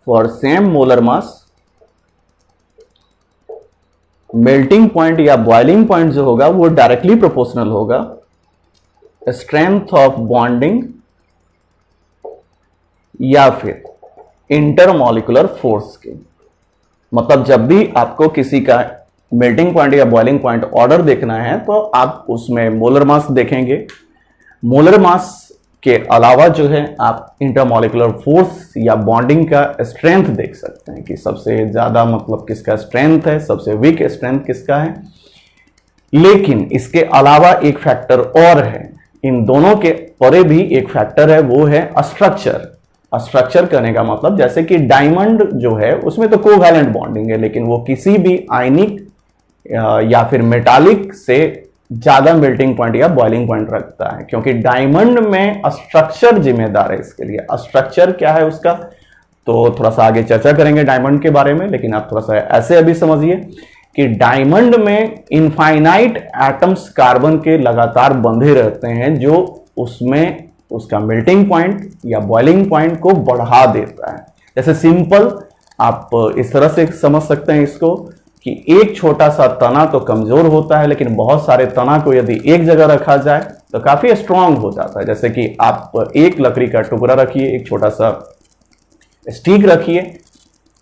for same molar mass melting point या बॉइलिंग पॉइंट जो होगा वो डायरेक्टली प्रोपोर्शनल होगा स्ट्रेंथ ऑफ बॉन्डिंग या फिर इंटरमॉलिक्यूलर फोर्स के। मतलब जब भी आपको किसी का मेल्टिंग पॉइंट या बॉइलिंग पॉइंट ऑर्डर देखना है तो आप उसमें मोलर मास देखेंगे। मोलर मास के अलावा जो है आप इंटरमॉलिक्यूलर फोर्स या बॉन्डिंग का स्ट्रेंथ देख सकते हैं कि सबसे ज्यादा मतलब किसका स्ट्रेंथ है, सबसे वीक स्ट्रेंथ किसका है। लेकिन इसके अलावा एक फैक्टर और है, इन दोनों के परे भी एक फैक्टर है, वो है स्ट्रक्चर। स्ट्रक्चर करने का मतलब जैसे कि डायमंड जो है उसमें तो कोवैलेंट बॉन्डिंग है, लेकिन वो किसी भी आयनिक या फिर मेटालिक से ज्यादा मेल्टिंग पॉइंट या बॉइलिंग पॉइंट रखता है, क्योंकि डायमंड में स्ट्रक्चर जिम्मेदार है इसके लिए। स्ट्रक्चर क्या है उसका तो थोड़ा सा आगे चर्चा करेंगे डायमंड के बारे में, लेकिन आप थोड़ा सा ऐसे अभी समझिए कि डायमंड में इनफाइनाइट एटम्स कार्बन के लगातार बंधे रहते हैं, जो उसमें उसका मेल्टिंग पॉइंट या बॉइलिंग पॉइंट को बढ़ा देता है। जैसे सिंपल आप इस तरह से समझ सकते हैं इसको कि एक छोटा सा तना तो कमजोर होता है, लेकिन बहुत सारे तना को यदि एक जगह रखा जाए तो काफी स्ट्रांग हो जाता है। जैसे कि आप एक लकड़ी का टुकड़ा रखिए, एक छोटा सा स्टिक रखिए,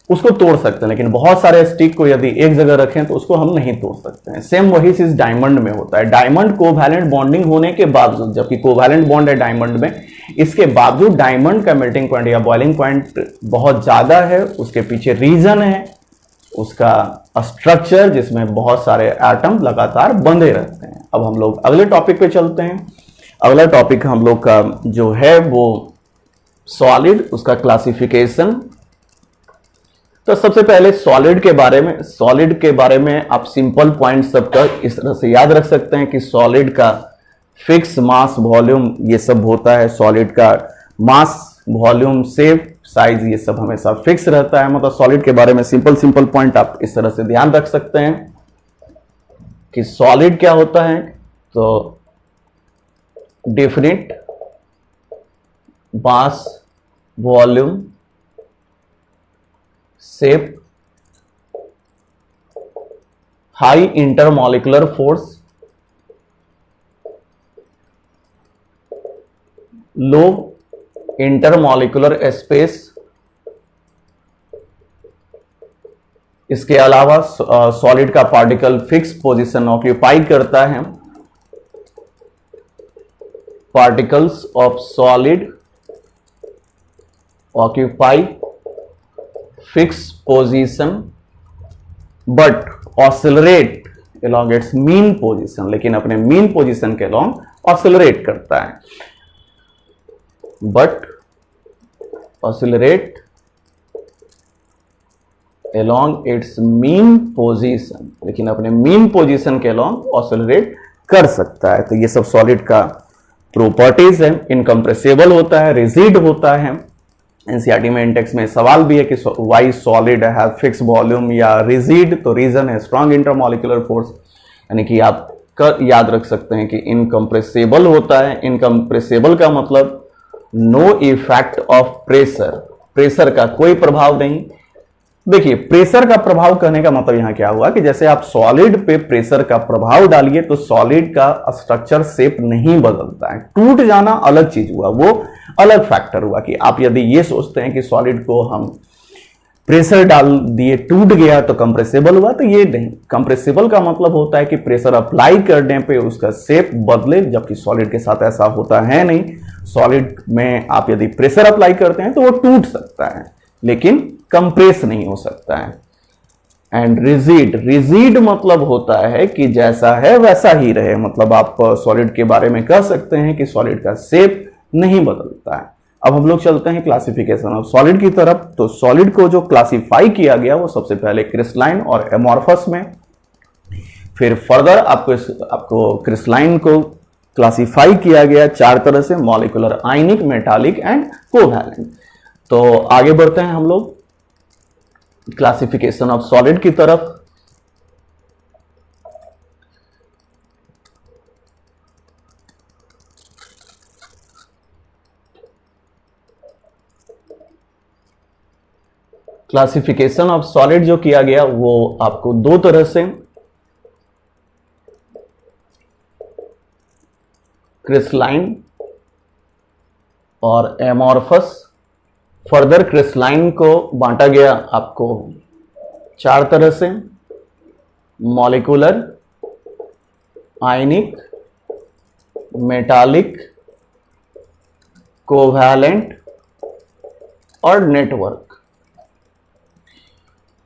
उसको तोड़ सकते हैं, लेकिन बहुत सारे स्टिक को यदि एक जगह रखें तो उसको हम नहीं तोड़ सकते हैं। सेम वही चीज डायमंड में होता है। डायमंड कोवैलेंट बॉन्डिंग होने के बावजूद, जबकि कोवैलेंट बॉन्ड है डायमंड में, इसके बावजूद डायमंड का मेल्टिंग पॉइंट या बॉइलिंग पॉइंट बहुत ज्यादा है। उसके पीछे रीजन है उसका स्ट्रक्चर, जिसमें बहुत सारे एटम लगातार बंधे रहते हैं। अब हम लोग अगले टॉपिक पे चलते हैं। अगला टॉपिक हम लोग का जो है वो सॉलिड, उसका क्लासिफिकेशन। तो सबसे पहले सॉलिड के बारे में आप सिंपल पॉइंट सबका इस तरह से याद रख सकते हैं कि सॉलिड का फिक्स मास, वॉल्यूम, ये सब होता है। सॉलिड का मास, वॉल्यूम, शेप, साइज, ये सब हमेशा फिक्स रहता है। मतलब सॉलिड के बारे में सिंपल पॉइंट आप इस तरह से ध्यान रख सकते हैं कि सॉलिड क्या होता है। तो definite mass, volume, shape, high intermolecular force, low intermolecular space. इसके अलावा सॉलिड का पार्टिकल फिक्स पोजीशन ऑक्यूपाई करता है। Particles of solid occupy fix position but oscillate along its mean position, लेकिन अपने मीन पोजीशन के along ऑसिलरेट करता है। But oscillate along its mean position, लेकिन अपने मीन पोजीशन के along ऑसिलरेट कर सकता है। तो ये सब सॉलिड का प्रॉपर्टीज है। इनकम्प्रेसिबल होता है, रिजिड होता है। एनसीईआरटी में इंडेक्स में सवाल भी है कि why solid have fix volume या रिजिड, तो रीजन है स्ट्रॉन्ग इंटरमॉलिक्यूलर फोर्स, यानी कि आप याद रख सकते हैं कि इनकम्प्रेसिबल होता है। इनकम्प्रेसिबल का मतलब no effect of pressure, pressure का कोई प्रभाव नहीं। देखिए, प्रेशर का प्रभाव कहने का मतलब यहां क्या हुआ कि जैसे आप सॉलिड पे प्रेशर का प्रभाव डालिए तो सॉलिड का स्ट्रक्चर शेप नहीं बदलता है। टूट जाना अलग चीज हुआ, वो अलग फैक्टर हुआ कि आप यदि ये सोचते हैं कि सॉलिड को हम प्रेशर डाल दिए टूट गया तो कंप्रेसिबल हुआ, तो ये नहीं। कंप्रेसिबल का मतलब होता है कि प्रेशर अप्लाई करने पे उसका शेप बदले, जबकि सॉलिड के साथ ऐसा होता है नहीं। सॉलिड में आप यदि प्रेशर अप्लाई करते हैं तो वो टूट सकता है, लेकिन कंप्रेस नहीं हो सकता है। एंड रिजिड, रिजिड मतलब होता है कि जैसा है वैसा ही रहे। मतलब आप सॉलिड के बारे में कह सकते हैं कि सॉलिड का शेप नहीं बदलता है। अब हम लोग चलते हैं क्लासिफिकेशन ऑफ सॉलिड की तरफ। तो सॉलिड को जो क्लासिफाई किया गया वो सबसे पहले क्रिस्टलाइन और एमॉर्फस में, फिर फर्दर आपको क्रिस्टलाइन को क्लासिफाई किया गया 4 तरह से: molecular, ionic, metallic and covalent. तो आगे बढ़ते हैं हम लोग क्लासिफिकेशन ऑफ सॉलिड की तरफ। क्लासिफिकेशन ऑफ सॉलिड जो किया गया वो आपको 2 तरह से, क्रिस्टलाइन और एमॉर्फस। फर्दर क्रिस्टलाइन को बांटा गया आपको 4 तरह से: मॉलिक्यूलर, आयनिक, मेटालिक, कोवैलेंट और नेटवर्क।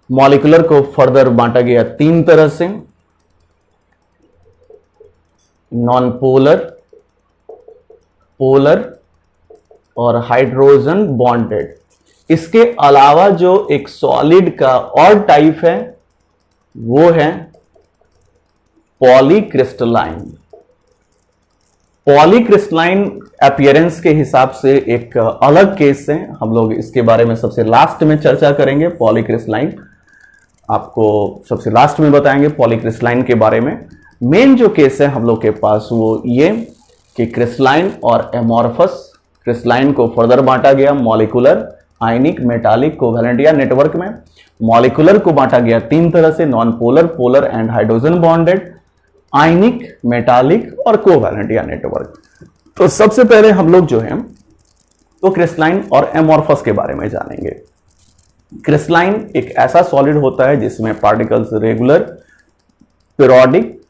मॉलिक्यूलर को फर्दर बांटा गया 3 तरह से: नॉन पोलर, पोलर और हाइड्रोजन बॉन्डेड। इसके अलावा जो एक सॉलिड का और टाइप है वो है पॉलीक्रिस्टलाइन। पॉलीक्रिस्टलाइन अपीयरेंस के हिसाब से एक अलग केस है, हम लोग इसके बारे में सबसे लास्ट में चर्चा करेंगे। पॉलीक्रिस्टलाइन आपको सबसे लास्ट में बताएंगे पॉलीक्रिस्टलाइन के बारे में। मेन जो केस है हम लोग के पास वो ये कि क्रिस्टलाइन और एमॉर्फस। क्रिस्टलाइन को फर्दर बांटा गया मॉलिक्यूलर, आयनिक, मेटालिक, कोवैलेंट या नेटवर्क में। मॉलिक्यूलर को बांटा गया 3 तरह से: non polar, polar and hydrogen bonded, ionic, metallic और कोवैलेंट या नेटवर्क। तो सबसे पहले हम लोग जो है तो क्रिस्टलाइन और एमॉर्फस के बारे में जानेंगे। क्रिस्टलाइन एक ऐसा सॉलिड होता है जिसमें पार्टिकल्स रेगुलर, पीरियोडिक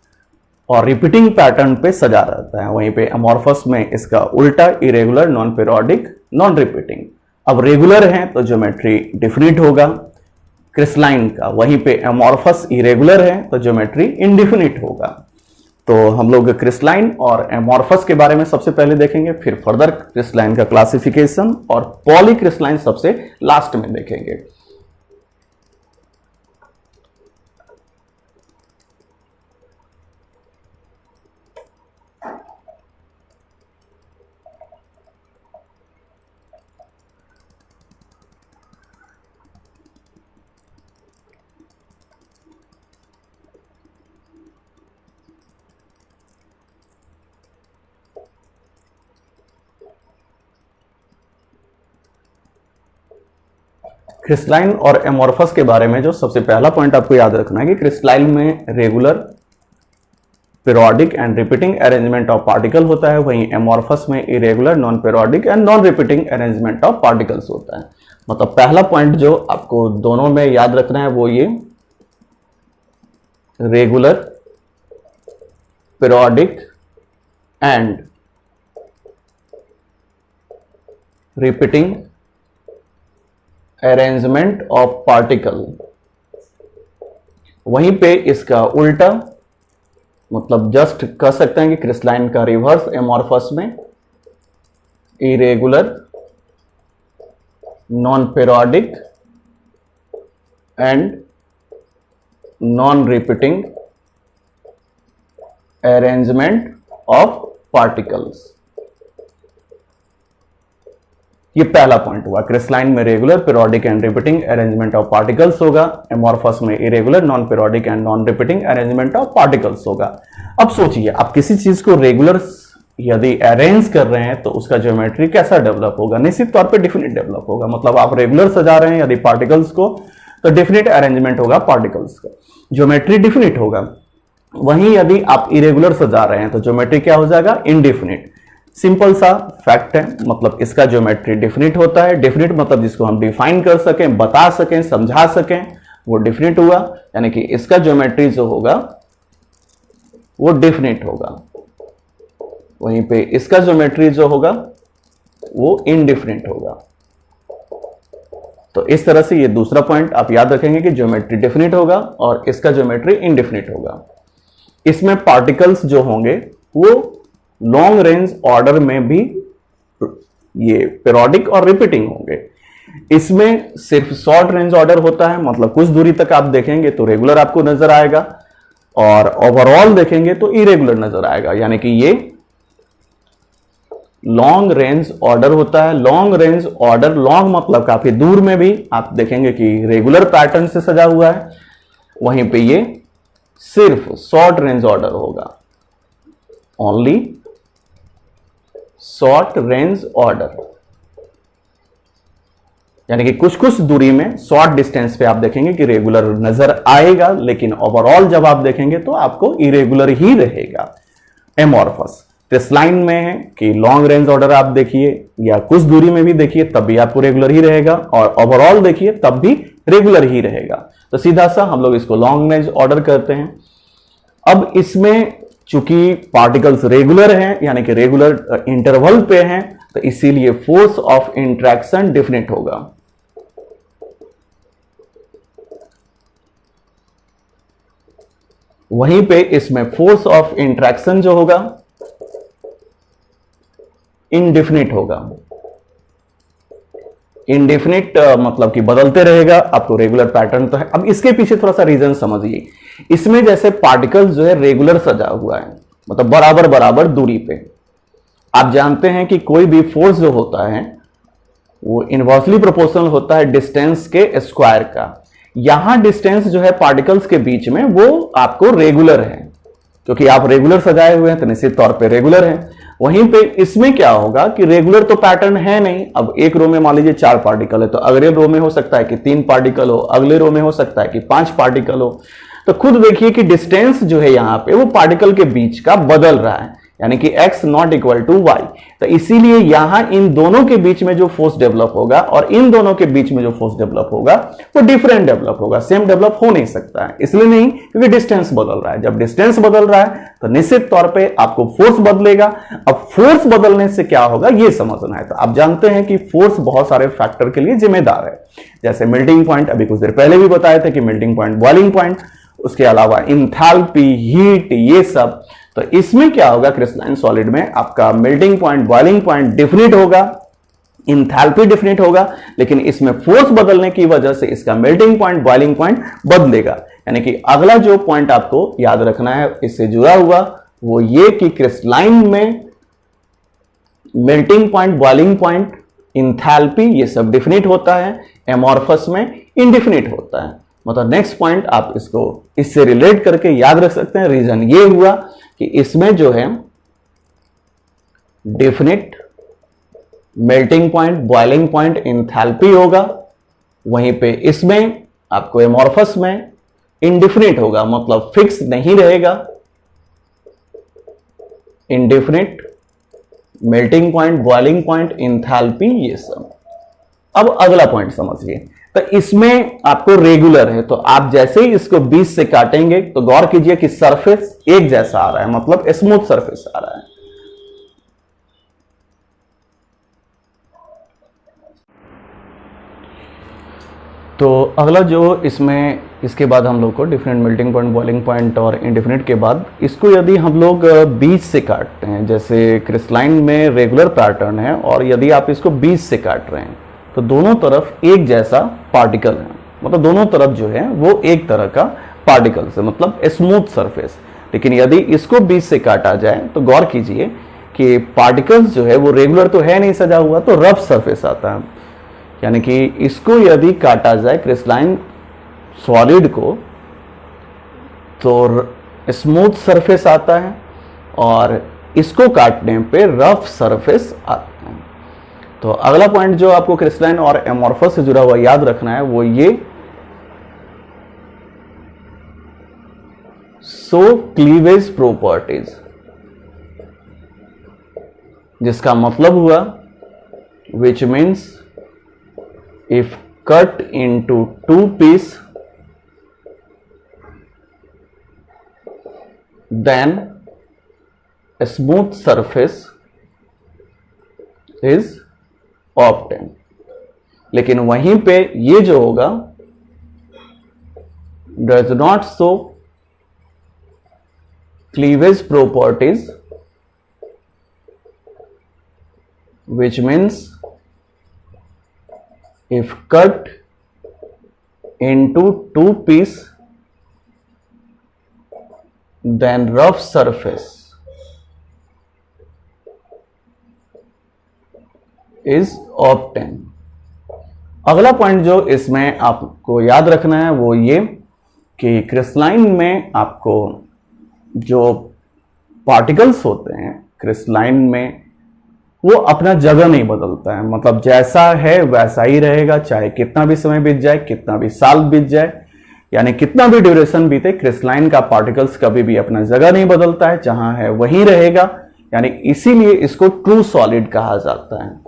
और रिपीटिंग पैटर्न पे सजा रहता है। वहीं पे अमॉर्फस में इसका उल्टा, irregular, non periodic, non repeating. अब रेगुलर है तो ज्योमेट्री डिफिनिट होगा क्रिस्टलाइन का, वहीं पे अमॉर्फस इरेगुलर है तो ज्योमेट्री इंडिफिनिट होगा। तो हम लोग क्रिस्टलाइन और एमॉर्फस के बारे में सबसे पहले देखेंगे, फिर फर्दर क्रिस्टलाइन का क्लासिफिकेशन और पॉलीक्रिस्टलाइन सबसे लास्ट में देखेंगे। क्रिस्टलाइन और एमॉर्फस के बारे में जो सबसे पहला पॉइंट आपको याद रखना है कि क्रिस्टलाइन में regular, periodic and repeating arrangement of particle होता है, वहीं एमॉर्फस में irregular, non periodic and non repeating arrangement of particles होता है। मतलब पहला पॉइंट जो आपको दोनों में याद रखना है वो ये regular, periodic and repeating arrangement of particle. वहीं पे इसका उल्टा, मतलब जस्ट कह सकते हैं कि क्रिस्टलाइन का रिवर्स एमॉर्फस में irregular, non periodic and non repeating arrangement of particles. ये पहला पॉइंट हुआ। क्रिस्टलाइन में regular, periodic and repeating arrangement of particles होगा, एमॉर्फस में irregular, non periodic and non repeating arrangement of particles होगा। अब सोचिए, आप किसी चीज को रेगुलर यदि अरेंज कर रहे हैं तो उसका ज्योमेट्री कैसा डेवलप होगा? निश्चित तौर पे डिफिनिट डेवलप होगा। मतलब आप रेगुलर सजा रहे हैं यदि पार्टिकल्स को तो डिफिनिट अरेंजमेंट होगा पार्टिकल्स का, ज्योमेट्री डिफिनिट होगा। वहीं यदि आप इरेगुलर सजा रहे हैं तो ज्योमेट्री क्या हो जाएगा? इनडिफिनिट। सिंपल सा फैक्ट है, मतलब इसका ज्योमेट्री डिफिनिट होता है। डिफिनिट मतलब जिसको हम डिफाइन कर सकें, बता सकें, समझा सकें, वो डिफिनिट हुआ। यानी कि इसका ज्योमेट्री जो होगा वो डिफिनिट होगा, वहीं पे इसका ज्योमेट्री जो होगा वो इनडिफिनिट होगा। तो इस तरह से ये दूसरा पॉइंट आप याद रखेंगे कि ज्योमेट्री डिफिनिट होगा और इसका ज्योमेट्री इनडिफिनिट होगा। इसमें पार्टिकल्स जो होंगे वो लॉन्ग रेंज ऑर्डर में भी ये पीरियोडिक और रिपीटिंग होंगे। इसमें सिर्फ शॉर्ट रेंज ऑर्डर होता है, मतलब कुछ दूरी तक आप देखेंगे तो रेगुलर आपको नजर आएगा और ओवरऑल देखेंगे तो इरेगुलर नजर आएगा। यानी कि ये लॉन्ग रेंज ऑर्डर होता है। लॉन्ग रेंज ऑर्डर, लॉन्ग मतलब काफी दूर में भी आप देखेंगे कि रेगुलर पैटर्न से सजा हुआ है, वहीं पे ये सिर्फ शॉर्ट रेंज ऑर्डर होगा, ओनली शॉर्ट रेंज ऑर्डर। यानी कि कुछ कुछ दूरी में, शॉर्ट डिस्टेंस पे आप देखेंगे कि रेगुलर नजर आएगा, लेकिन ओवरऑल जब आप देखेंगे तो आपको इरेगुलर ही रहेगा। एमॉर्फस क्रिस्टलाइन में है कि लॉन्ग रेंज ऑर्डर आप देखिए या कुछ दूरी में भी देखिए तब भी आपको रेगुलर ही रहेगा, और ओवरऑल देखिए तब भी रेगुलर ही रहेगा। तो सीधा सा हम लोग इसको लॉन्ग रेंज ऑर्डर करते हैं। अब इसमें चूंकि पार्टिकल्स रेगुलर हैं, यानी कि रेगुलर इंटरवल पे हैं, तो इसीलिए फोर्स ऑफ इंट्रैक्शन डिफिनिट होगा। वहीं पे इसमें फोर्स ऑफ इंट्रैक्शन जो होगा इनडिफिनिट होगा। इनडिफिनिट मतलब कि बदलते रहेगा, आपको रेगुलर पैटर्न तो है। अब इसके पीछे थोड़ा सा रीजन समझिए। इसमें जैसे पार्टिकल्स जो है रेगुलर सजा हुआ है, मतलब बराबर बराबर दूरी पे। आप जानते हैं कि कोई भी फोर्स जो होता है वो इनवर्सली प्रोपोर्शनल होता है डिस्टेंस के स्क्वायर का। यहां डिस्टेंस जो है पार्टिकल्स के बीच में वो आपको रेगुलर है, क्योंकि आप रेगुलर सजाए हुए हैं तो निश्चित तौर पे रेगुलर है। वहीं पे इसमें क्या होगा कि रेगुलर तो पैटर्न है नहीं। अब एक रो में मान लीजिए 4 पार्टिकल है, तो अगले रो में हो सकता है कि 3 पार्टिकल हो, अगले रो में हो सकता है कि 5 पार्टिकल हो। तो खुद देखिए कि डिस्टेंस जो है यहां पे वो पार्टिकल के बीच का बदल रहा है। यानी कि x not equal to y। तो इसीलिए यहां इन दोनों के बीच में जो फोर्स डेवलप होगा और इन दोनों के बीच में जो फोर्स डेवलप होगा वो डिफरेंट डेवलप होगा, सेम डेवलप हो नहीं सकता है। इसलिए नहीं, क्योंकि डिस्टेंस बदल रहा है। जब डिस्टेंस बदल रहा है तो निश्चित तौर पे आपको फोर्स बदलेगा। अब फोर्स बदलने से क्या होगा ये समझना है। तो आप जानते हैं कि फोर्स बहुत सारे फैक्टर के लिए जिम्मेदार है, जैसे मेल्टिंग पॉइंट, अभी कुछ देर पहले भी बताए थे कि मेल्टिंग पॉइंट, बॉइलिंग पॉइंट, उसके अलावा इंथैल्पी, हीट, ये सब। तो इसमें क्या होगा, क्रिस्टलाइन सॉलिड में आपका melting point, boiling point definite होगा, इंथैल्पी डिफिनिट होगा, लेकिन इसमें फोर्स बदलने की वजह से इसका मेल्टिंग पॉइंट, बॉइलिंग पॉइंट बदलेगा। यानी कि अगला जो पॉइंट आपको याद रखना है इससे जुड़ा हुआ वो ये कि क्रिस्टलाइन में melting point, boiling point, enthalpy ये सब डिफिनिट होता है, एमॉर्फस में इनडिफिनिट होता है। मतलब नेक्स्ट पॉइंट आप इसको इससे रिलेट करके याद रख सकते हैं। रीजन ये हुआ कि इसमें जो है definite melting point, boiling point, enthalpy होगा, वहीं पे इसमें आपको एमॉर्फस में इनडिफिनिट होगा, मतलब फिक्स नहीं रहेगा। Indefinite, melting point, boiling point, enthalpy, ये सब। अब अगला पॉइंट समझिए। तो इसमें आपको रेगुलर है, तो आप जैसे ही इसको 20 से काटेंगे तो गौर कीजिए कि सरफेस एक जैसा आ रहा है, मतलब स्मूथ सरफेस आ रहा है। तो अगला जो इसमें, इसके बाद हम लोग को different melting point, boiling point और इंडिफिनिट के बाद इसको यदि हम लोग 20 से काटते हैं, जैसे क्रिस्टलाइन में रेगुलर पैटर्न है और यदि आप इसको 20 से काट रहे हैं तो दोनों तरफ एक जैसा पार्टिकल है, मतलब दोनों तरफ जो है वो एक तरह का पार्टिकल है, मतलब स्मूथ सरफेस। लेकिन यदि इसको 20 से काटा जाए तो गौर कीजिए कि पार्टिकल्स जो है वो रेगुलर तो है नहीं सजा हुआ, तो रफ सरफेस आता है। यानी कि इसको यदि काटा जाए क्रिस्टलाइन सॉलिड को तो स्मूथ सरफेस आता है और इसको काटने पे रफ सरफेस आता है। तो अगला पॉइंट जो आपको क्रिस्टलाइन और एमॉर्फस से जुड़ा हुआ याद रखना है वो ये, सो क्लीवेज प्रॉपर्टीज, जिसका मतलब हुआ which means if cut into 2 piece then smooth surface is obtain. लेकिन वहीं पे ये जो होगा does not show cleavage properties, which means if cut into 2 piece then rough surface is obtained। अगला पॉइंट जो इसमें आपको याद रखना है वो ये कि क्रिस्टलाइन में आपको जो पार्टिकल्स होते हैं क्रिस्टलाइन में वो अपना जगह नहीं बदलता है, मतलब जैसा है वैसा ही रहेगा, चाहे कितना भी समय बीत जाए, कितना भी साल बीत जाए, यानी कितना भी ड्यूरेशन बीते, क्रिस्टलाइन का पार्टिकल्स कभी भी अपना जगह नहीं बदलता है, जहां है वहीं रहेगा। यानी इसीलिए इसको ट्रू सॉलिड कहा जाता है।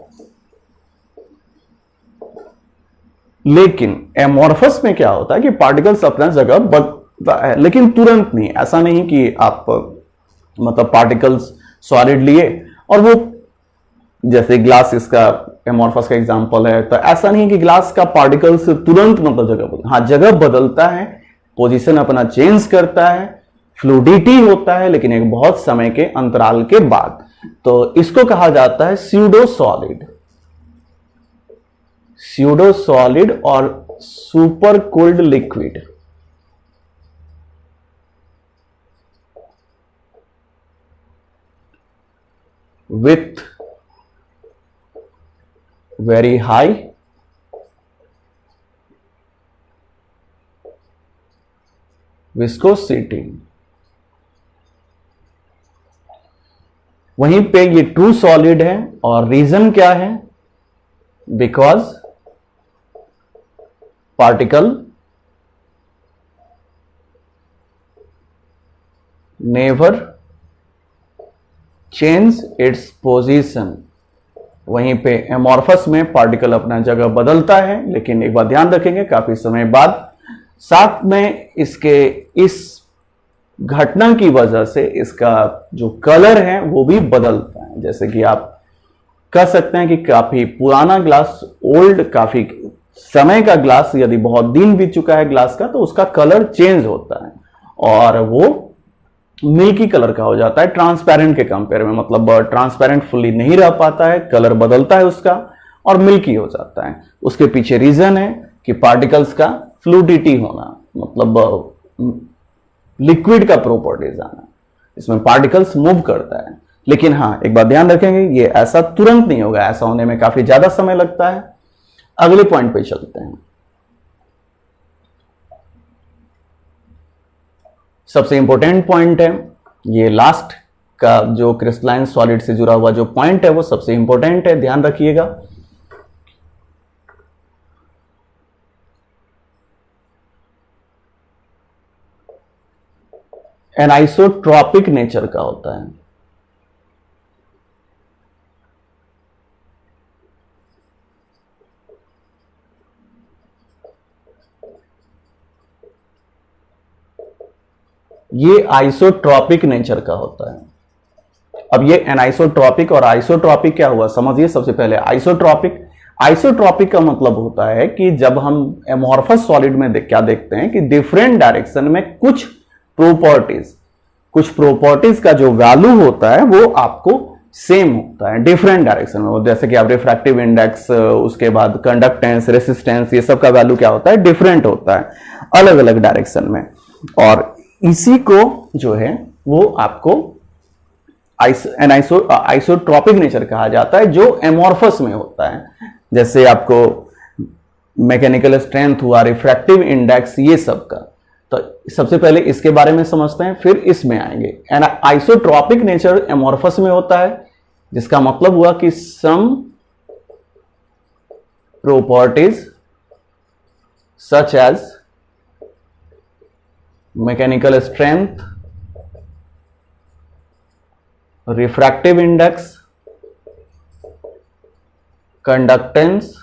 लेकिन एमॉर्फस में क्या होता है कि पार्टिकल्स अपना जगह बदलता है, लेकिन तुरंत नहीं। ऐसा नहीं कि आप मतलब पार्टिकल्स सॉलिड लिए और वो, जैसे ग्लास इसका एमॉर्फस का एग्जांपल है, तो ऐसा नहीं कि ग्लास का पार्टिकल्स तुरंत मतलब जगह बदल, हाँ जगह बदलता है, पोजीशन अपना चेंज करता है, फ्लूडिटी होता है, लेकिन एक बहुत समय के अंतराल के बाद। तो इसको कहा जाता है स्यूडो सॉलिड, स्यूडो सॉलिड और super cold liquid. With very high viscosity। वहीं पे ये ट्रू सॉलिड है और रीजन क्या है, because particle never change its position. वहीं पे एमॉर्फस में पार्टिकल अपना जगह बदलता है, लेकिन एक बात ध्यान रखेंगे काफी समय बाद साथ में इसके इस घटना की वजह से इसका जो कलर है वो भी बदलता है। जैसे कि आप कह सकते हैं कि काफी पुराना ग्लास, ओल्ड, काफी समय का ग्लास, यदि बहुत दिन बीत चुका है ग्लास का तो उसका कलर चेंज होता है और वो मिल्की कलर का हो जाता है ट्रांसपेरेंट के कंपेयर में। मतलब ट्रांसपेरेंट फुल्ली नहीं रह पाता है, कलर बदलता है उसका और मिल्की हो जाता है। उसके पीछे रीजन है कि पार्टिकल्स का फ्लूडिटी होना, मतलब लिक्विड का प्रॉपर्टीज आना, इसमें पार्टिकल्स मूव करता है। लेकिन हाँ, एक बात ध्यान रखेंगे, ये ऐसा तुरंत नहीं होगा, ऐसा होने में काफी ज्यादा समय लगता है। अगले पॉइंट पे चलते हैं। सबसे इंपॉर्टेंट पॉइंट है ये, लास्ट का जो क्रिस्टलाइन सॉलिड से जुड़ा हुआ जो पॉइंट है वो सबसे इंपॉर्टेंट है, ध्यान रखिएगा। एनाइसोट्रॉपिक नेचर का होता है। ये आइसोट्रॉपिक नेचर का होता है। अब ये एनाइसोट्रॉपिक और आइसोट्रॉपिक क्या हुआ समझिए। सबसे पहले आइसोट्रॉपिक का मतलब होता है कि जब हम एमॉर्फस सॉलिड में क्या देखते हैं कि डिफरेंट डायरेक्शन में कुछ प्रॉपर्टीज का जो वैल्यू होता है वो आपको सेम होता है डिफरेंट डायरेक्शन में। जैसे कि आप रिफ्रैक्टिव इंडेक्स, उसके बाद कंडक्टेंस, रेसिस्टेंस, ये सब का वैल्यू क्या होता है, डिफरेंट होता है अलग अलग डायरेक्शन में। और इसी को जो है वो आपको आइसोट्रॉपिक नेचर कहा जाता है, जो एमॉर्फस में होता है। जैसे आपको मैकेनिकल स्ट्रेंथ हुआ, रिफ्रैक्टिव इंडेक्स, ये सब का। तो सबसे पहले इसके बारे में समझते हैं, फिर इसमें आएंगे। आइसोट्रॉपिक नेचर एमॉर्फस में होता है, जिसका मतलब हुआ कि some properties such as mechanical strength, refractive index, conductance,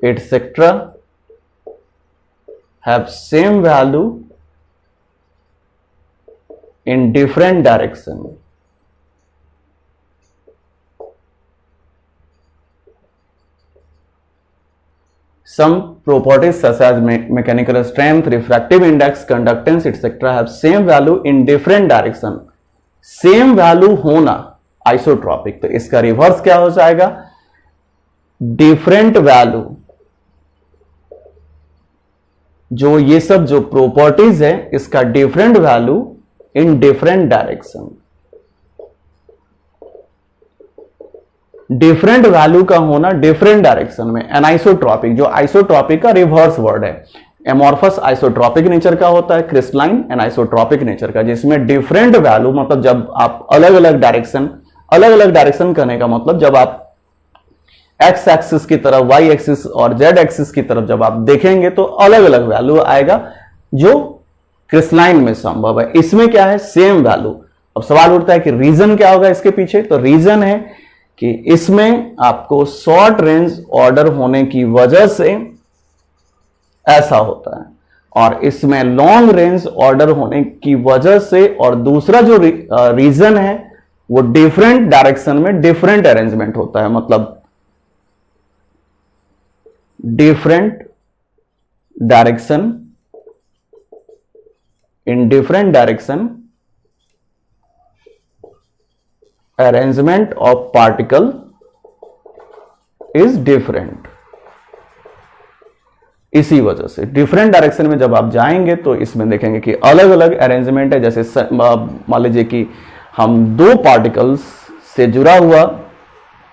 etc. have same value in different direction. Some properties such as mechanical strength, refractive index, conductance, etc. have same value in different direction. Same value होना isotropic. तो इसका reverse क्या हो जाएगा, different value. जो ये सब जो प्रॉपर्टीज है इसका different value in different direction. Different value का होना डिफरेंट डायरेक्शन में, एनाइसोट्रॉपिक। जो आइसोट्रॉपिक का रिवर्स वर्ड है। एमॉर्फस आइसोट्रॉपिक नेचर का होता है, क्रिस्टलाइन एनाइसोट्रॉपिक नेचर का, जिसमें डिफरेंट वैल्यू, मतलब जब आप अलग अलग डायरेक्शन करने का मतलब जब आप एक्स एक्सिस की तरफ, वाई एक्सिस और जेड एक्सिस की तरफ जब आप देखेंगे तो अलग अलग वैल्यू आएगा, जो क्रिस्टलाइन में संभव है। इसमें क्या है, सेम वैल्यू। अब सवाल उठता है कि रीजन क्या होगा इसके पीछे। तो रीजन है कि इसमें आपको शॉर्ट रेंज ऑर्डर होने की वजह से ऐसा होता है, और इसमें लॉन्ग रेंज ऑर्डर होने की वजह से, और दूसरा जो रीजन है वो डिफरेंट डायरेक्शन में डिफरेंट अरेंजमेंट होता है। मतलब different direction, in different direction arrangement of particle is different। इसी वजह से डिफरेंट डायरेक्शन में जब आप जाएंगे तो इसमें देखेंगे कि अलग अलग अरेंजमेंट है। जैसे मान लीजिए कि हम दो पार्टिकल्स से जुड़ा हुआ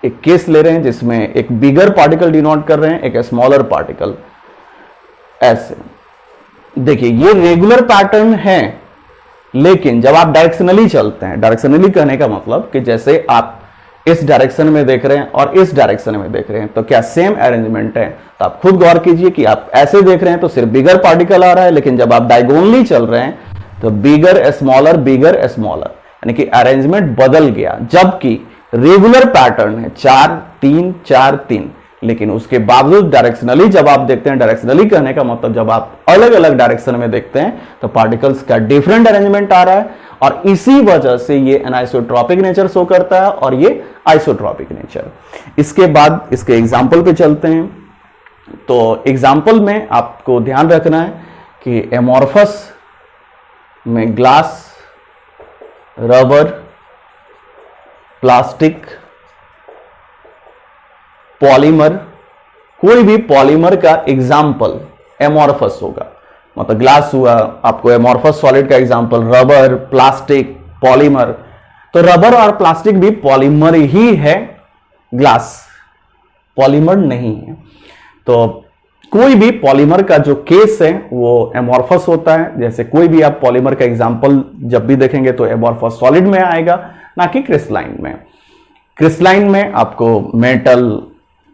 एक केस ले रहे हैं, जिसमें एक बिगर पार्टिकल डिनोट कर रहे हैं, एक स्मॉलर पार्टिकल। ऐसे देखिए ये रेगुलर पैटर्न है, लेकिन जब आप डायरेक्शनली चलते हैं, डायरेक्शनली कहने का मतलब कि जैसे आप इस डायरेक्शन में देख रहे हैं और इस डायरेक्शन में देख रहे हैं तो क्या सेम अरेंजमेंट है। तो आप खुद गौर कीजिए कि आप ऐसे देख रहे हैं तो सिर्फ बिगर पार्टिकल आ रहा है, लेकिन जब आप डायगोनली चल रहे हैं तो बिगर स्मॉलर, बिगर स्मॉलर। यानी कि अरेंजमेंट बदल गया, जबकि रेगुलर पैटर्न है 4 3 4 3, लेकिन उसके बावजूद डायरेक्शनली जब आप देखते हैं, डायरेक्शनली कहने का मतलब जब आप अलग अलग डायरेक्शन में देखते हैं तो पार्टिकल्स का डिफरेंट अरेंजमेंट आ रहा है, और इसी वजह से ये एनाइसोट्रॉपिक नेचर शो करता है और ये आइसोट्रॉपिक नेचर। इसके बाद इसके एग्जाम्पल पे चलते हैं। तो एग्जाम्पल में आपको ध्यान रखना है कि एमॉर्फस में ग्लास, रबर, प्लास्टिक, पॉलीमर, कोई भी पॉलीमर का एग्जाम्पल एमॉर्फस होगा। मतलब ग्लास हुआ आपको एमॉर्फस सॉलिड का एग्जाम्पल, रबर, प्लास्टिक, पॉलीमर। तो रबर और प्लास्टिक भी पॉलीमर ही है, ग्लास पॉलीमर नहीं है। तो कोई भी पॉलीमर का जो केस है वो एमॉर्फस होता है। जैसे कोई भी आप पॉलीमर का एग्जाम्पल जब भी देखेंगे तो एमॉर्फस सॉलिड में आएगा, ना कि क्रिस्टलाइन में। क्रिस्टलाइन में आपको मेटल,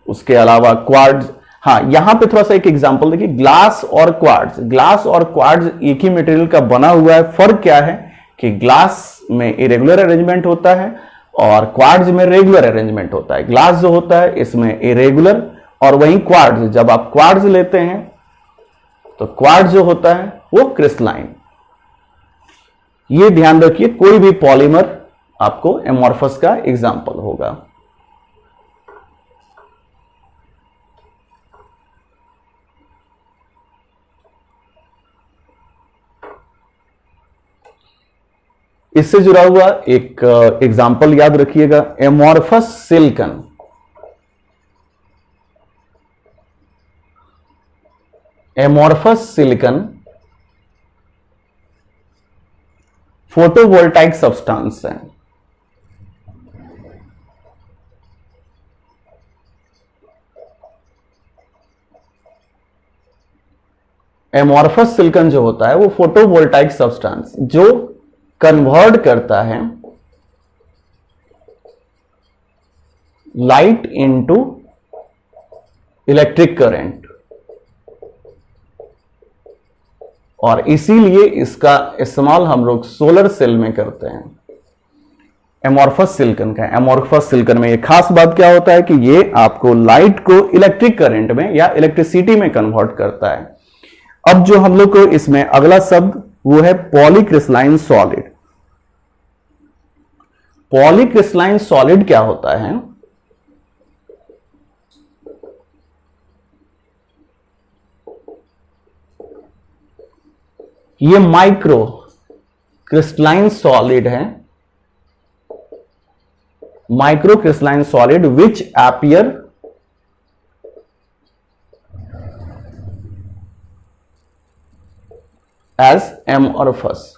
उसके अलावा क्वार्ट्ज। हाँ, यहां पे थोड़ा सा एक एग्जांपल देखिए, ग्लास और क्वार्ट्ज। ग्लास और क्वार्ट्ज एक ही मटेरियल का बना हुआ है। फर्क क्या है कि ग्लास में इरेगुलर अरेंजमेंट होता है और क्वार्ट्ज में रेगुलर अरेंजमेंट होता है। ग्लास जो होता है इसमें इरेगुलर, और वहीं क्वार्ट्ज, जब आप क्वार्ट्ज लेते हैं तो क्वार्ट्ज जो होता है वो क्रिस्टलाइन। ये ध्यान रखिए, कोई भी पॉलीमर आपको एमॉर्फस का एग्जांपल होगा। इससे जुड़ा हुआ एक एग्जाम्पल याद रखिएगा, amorphous silicon. Amorphous silicon photovoltaic substance है। एमॉर्फस सिलिकॉन जो होता है वो फोटोवोल्टाइक सब्सटेंस जो कन्वर्ट करता है लाइट इनटू इलेक्ट्रिक करंट, और इसीलिए इसका इस्तेमाल हम लोग सोलर सेल में करते हैं। एमॉर्फस सिलिकॉन का, एमॉर्फस सिलिकॉन में ये खास बात क्या होता है कि ये आपको लाइट को इलेक्ट्रिक करंट में या इलेक्ट्रिसिटी में कन्वर्ट करता है। अब जो हम लोग को इसमें अगला शब्द वो है पॉलीक्रिस्टलाइन सॉलिड। पॉलीक्रिस्टलाइन सॉलिड क्या होता है? ये माइक्रो क्रिस्टलाइन सॉलिड है, micro crystalline solid which appear as amorphous.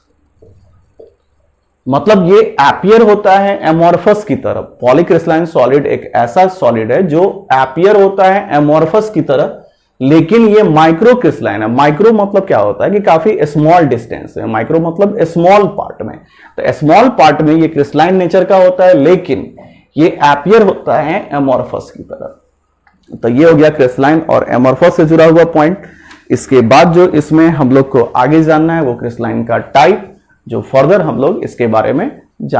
मतलब ये अपीयर होता है एमॉर्फस की तरफ। पॉलीक्रिस्टलाइन सॉलिड एक ऐसा सॉलिड है जो अपीयर होता है एमॉर्फस की तरह, लेकिन ये माइक्रो क्रिस्टलाइन है। माइक्रो मतलब क्या होता है कि काफी स्मॉल डिस्टेंस है, माइक्रो मतलब स्मॉल पार्ट में। तो स्मॉल पार्ट में ये क्रिस्टलाइन नेचर का होता है, लेकिन ये अपीयर होता है एमॉर्फस की तरह। तो ये हो गया क्रिस्टलाइन और एमॉर्फस से जुड़ा हुआ पॉइंट। इसके बाद जो इसमें हम लोग को आगे जानना है वो क्रिस्टलाइन का टाइप, जो फर्दर हम लोग इसके बारे में